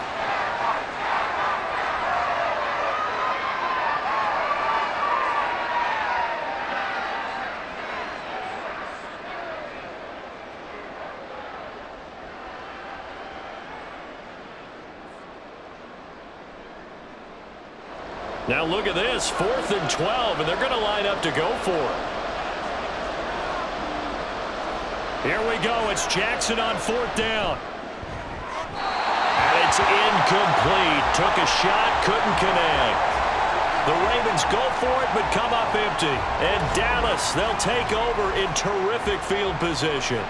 Now look at this, 4th and 12, and they're going to line up to go for it. Here we go, it's Jackson on 4th down. And it's incomplete. Took a shot, couldn't connect. The Ravens go for it, but come up empty. And Dallas, they'll take over in terrific field position.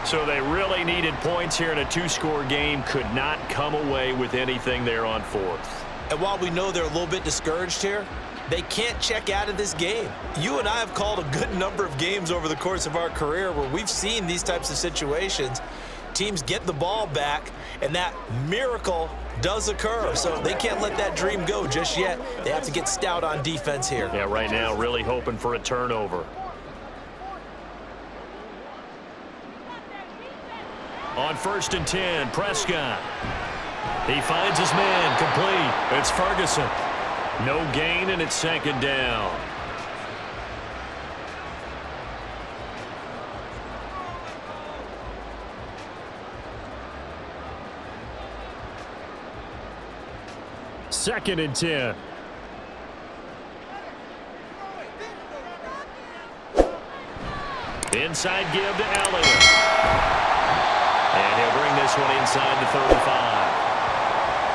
So they really needed points here in a 2-score game. Could not come away with anything there on 4th. And while we know they're a little bit discouraged here, they can't check out of this game. You and I have called a good number of games over the course of our career where we've seen these types of situations. Teams get the ball back, and that miracle does occur. So they can't let that dream go just yet. They have to get stout on defense here. Yeah, right now really hoping for a turnover. On 1st and 10, Prescott. He finds his man, complete. It's Ferguson. No gain, and it's 2nd down. Second and 10. Inside give to Elliott. And he'll bring this one inside the 35.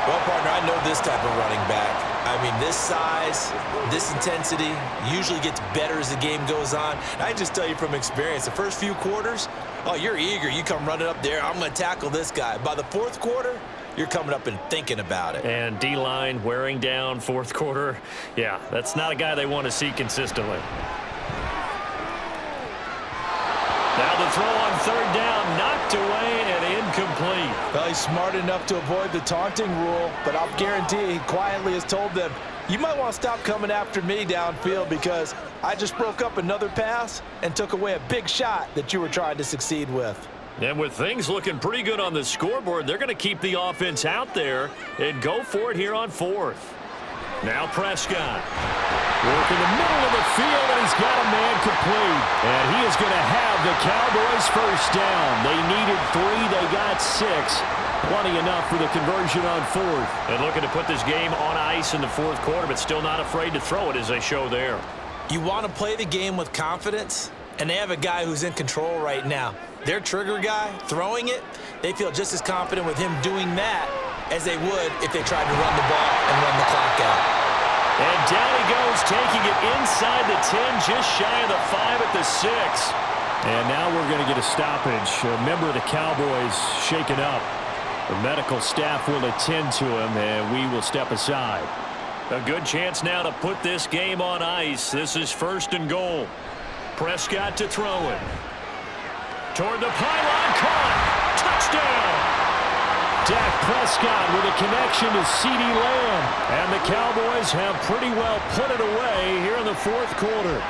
Well, partner, I know this type of running back. I mean, this size, this intensity usually gets better as the game goes on. And I just tell you from experience, the first few quarters, oh, you're eager. You come running up there, I'm going to tackle this guy. By the 4th quarter, you're coming up and thinking about it. And D-line wearing down 4th quarter. Yeah, that's not a guy they want to see consistently. the throw on third down, knocked away and incomplete. Well, he's smart enough to avoid the taunting rule, but I'll guarantee he quietly has told them, you might want to stop coming after me downfield because I just broke up another pass and took away a big shot that you were trying to succeed with. And with things looking pretty good on the scoreboard, they're going to keep the offense out there and go for it here on fourth. Now Prescott. Work in the middle of the field, and he's got a man complete. And he is going to have the Cowboys first down. They needed 3. They got 6. Plenty enough for the conversion on fourth. And looking to put this game on ice in the fourth quarter, but still not afraid to throw it as they show there. You want to play the game with confidence, and they have a guy who's in control right now. Their trigger guy, throwing it, they feel just as confident with him doing that as they would if they tried to run the ball and run the clock out. And down he goes, taking it inside the 10, just shy of the 5 at the 6. And now we're going to get a stoppage. A member of the Cowboys shaken up. The medical staff will attend to him, and we will step aside. A good chance now to put this game on ice. This is first and goal. Prescott to throw it. Toward the pylon, caught. Touchdown. Dak Prescott with a connection to CeeDee Lamb. And the Cowboys have pretty well put it away here in the fourth quarter.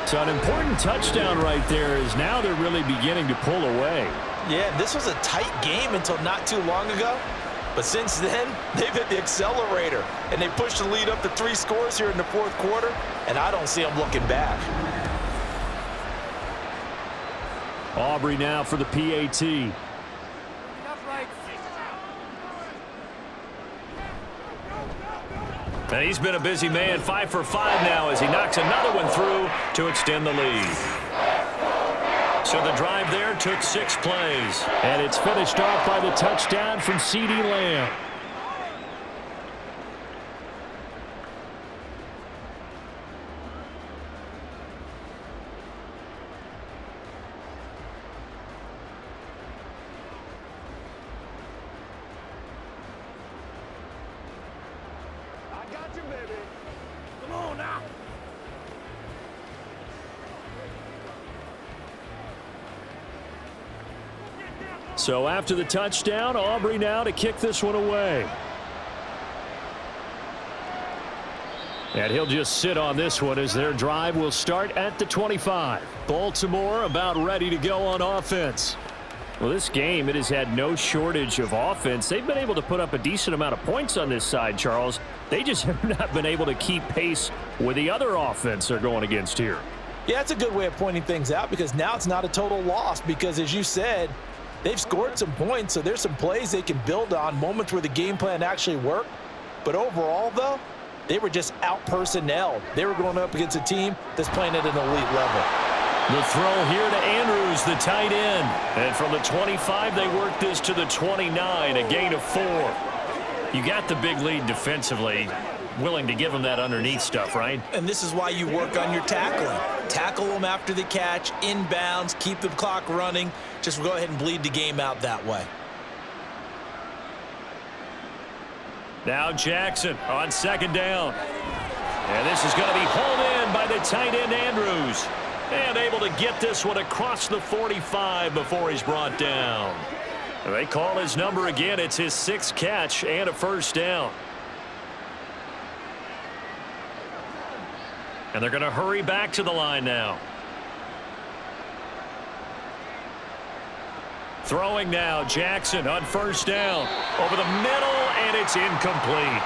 So an important touchdown right there is now they're really beginning to pull away. Yeah, this was a tight game until not too long ago. But since then, they've hit the accelerator. And they pushed the lead up to 3 scores here in the fourth quarter. And I don't see them looking back. Aubrey now for the PAT. And he's been a busy man, 5 for 5 now as he knocks another one through to extend the lead. So the drive there took 6 plays. And it's finished off by the touchdown from CeeDee Lamb. So after the touchdown, Aubrey now to kick this one away. And he'll just sit on this one as their drive will start at the 25. Baltimore about ready to go on offense. Well, this game, it has had no shortage of offense. They've been able to put up a decent amount of points on this side, Charles. They just have not been able to keep pace with the other offense they're going against here. Yeah, that's a good way of pointing things out because now it's not a total loss because, as you said, they've scored some points, so there's some plays they can build on, moments where the game plan actually worked. But overall, though, they were just out-personnelled. They were going up against a team that's playing at an elite level. The throw here to Andrews, the tight end. And from the 25, they work this to the 29, a gain of 4. You got the big lead defensively. Willing to give them that underneath stuff, right? And this is why you work on your tackling. Tackle them after the catch, inbounds, keep the clock running. Just go ahead and bleed the game out that way. Now Jackson on second down. And this is going to be hauled in by the tight end Andrews. And able to get this one across the 45 before he's brought down. They call his number again. It's his 6th catch and a first down. And they're going to hurry back to the line now. Throwing now, Jackson on first down. Over the middle, and it's incomplete.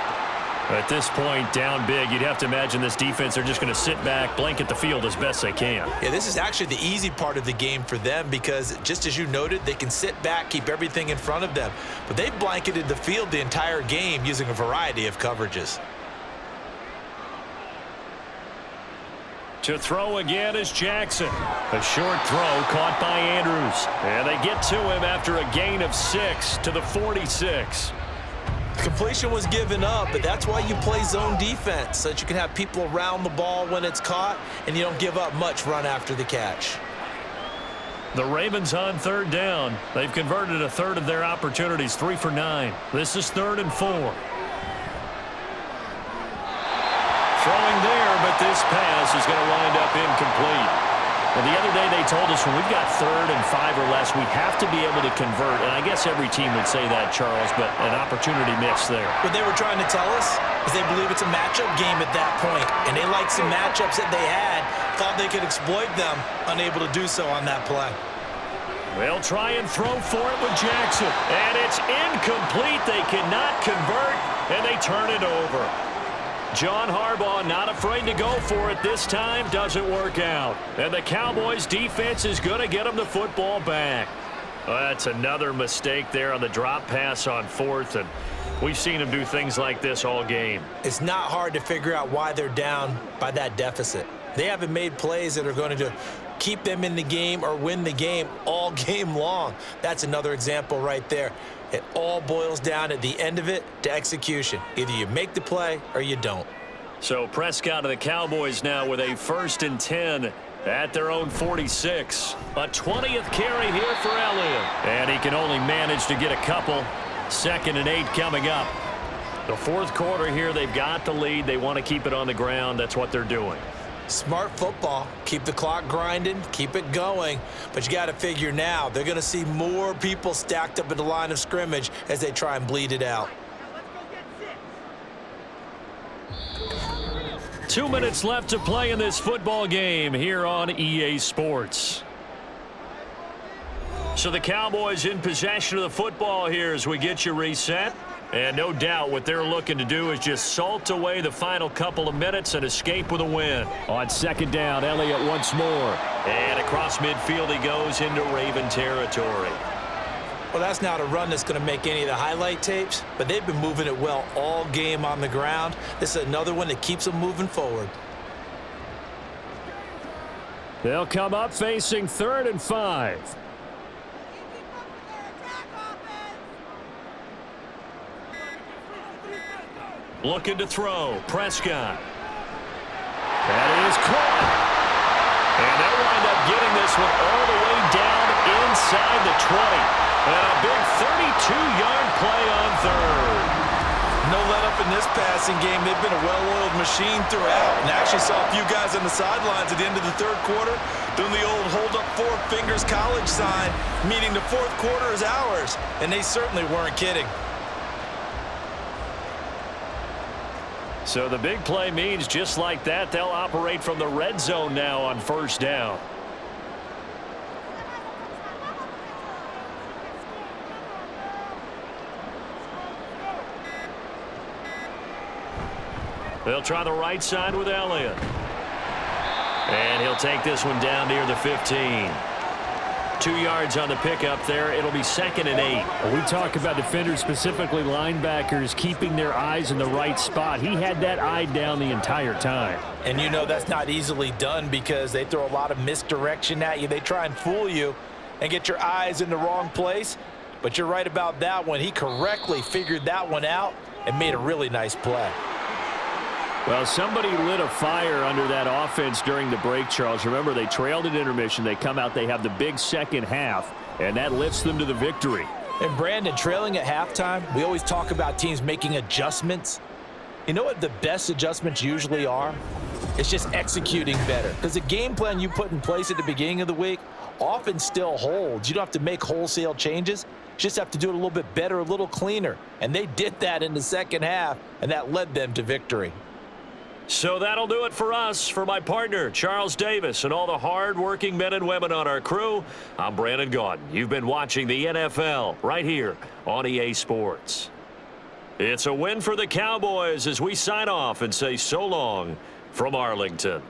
At this point, down big, you'd have to imagine this defense are just going to sit back, blanket the field as best they can. Yeah, this is actually the easy part of the game for them because, just as you noted, they can sit back, keep everything in front of them. But they've blanketed the field the entire game using a variety of coverages. To throw again is Jackson. A short throw caught by Andrews. And they get to him after a gain of 6 to the 46. Completion was given up, but that's why you play zone defense, so that you can have people around the ball when it's caught, and you don't give up much run after the catch. The Ravens on third down. They've converted a third of their opportunities, 3 for 9. This is 3rd and 4. Throwing there, but this pass is going to wind up incomplete. Well, the other day they told us when we've got 3rd and 5 or less, we have to be able to convert. And I guess every team would say that, Charles, but an opportunity missed there. What they were trying to tell us is they believe it's a matchup game at that point, and they liked some matchups that they had, thought they could exploit them, unable to do so on that play. They'll try and throw for it with Jackson, and it's incomplete. They cannot convert, and they turn it over. John Harbaugh not afraid to go for it this time. Doesn't work out. And the Cowboys defense is going to get them the football back. Well, that's another mistake there on the drop pass on 4th, and we've seen them do things like this all game. It's not hard to figure out why they're down by that deficit. They haven't made plays that are going to keep them in the game or win the game all game long. That's another example right there. It all boils down at the end of it to execution. Either you make the play or you don't. So Prescott of the Cowboys now with a 1st and 10 at their own 46. A 20th carry here for Elliott. And he can only manage to get a couple. 2nd and 8 coming up. The 4th quarter here, they've got the lead. They want to keep it on the ground. That's what they're doing. Smart football. Keep the clock grinding, keep it going. But you got to figure now, they're going to see more people stacked up at the line of scrimmage as they try and bleed it out. 2 minutes left to play in this football game here on EA Sports. So the Cowboys in possession of the football here as we get you reset. And no doubt what they're looking to do is just salt away the final couple of minutes and escape with a win. On 2nd down, Elliott once more. And across midfield he goes into Raven territory. Well, that's not a run that's going to make any of the highlight tapes, but they've been moving it well all game on the ground. This is another one that keeps them moving forward. They'll come up facing 3rd and 5. Looking to throw. Prescott. That is caught. And they'll wind up getting this one all the way down inside the 20. And a big 32-yard play on 3rd. No let up in this passing game. They've been a well-oiled machine throughout. And I actually saw a few guys on the sidelines at the end of the 3rd quarter doing the old hold up 4 fingers college sign, meaning the 4th quarter is ours. And they certainly weren't kidding. So the big play means just like that, they'll operate from the red zone now on 1st down. They'll try the right side with Elliott. And he'll take this one down near the 15. 2 yards on the pickup there. It'll be 2nd and 8. We talk about defenders, specifically linebackers, keeping their eyes in the right spot. He had that eye down the entire time. And you know that's not easily done because they throw a lot of misdirection at you. They try and fool you and get your eyes in the wrong place. But you're right about that one. He correctly figured that one out and made a really nice play. Well, somebody lit a fire under that offense during the break, Charles. Remember, they trailed at intermission. They come out, they have the big 2nd half, and that lifts them to the victory. And Brandon, trailing at halftime, we always talk about teams making adjustments. You know what the best adjustments usually are? It's just executing better. Because the game plan you put in place at the beginning of the week often still holds. You don't have to make wholesale changes. You just have to do it a little bit better, a little cleaner. And they did that in the 2nd half, and that led them to victory. So that'll do it for us. For my partner, Charles Davis, and all the hard-working men and women on our crew, I'm Brandon Gaudin. You've been watching the NFL right here on EA Sports. It's a win for the Cowboys as we sign off and say so long from Arlington.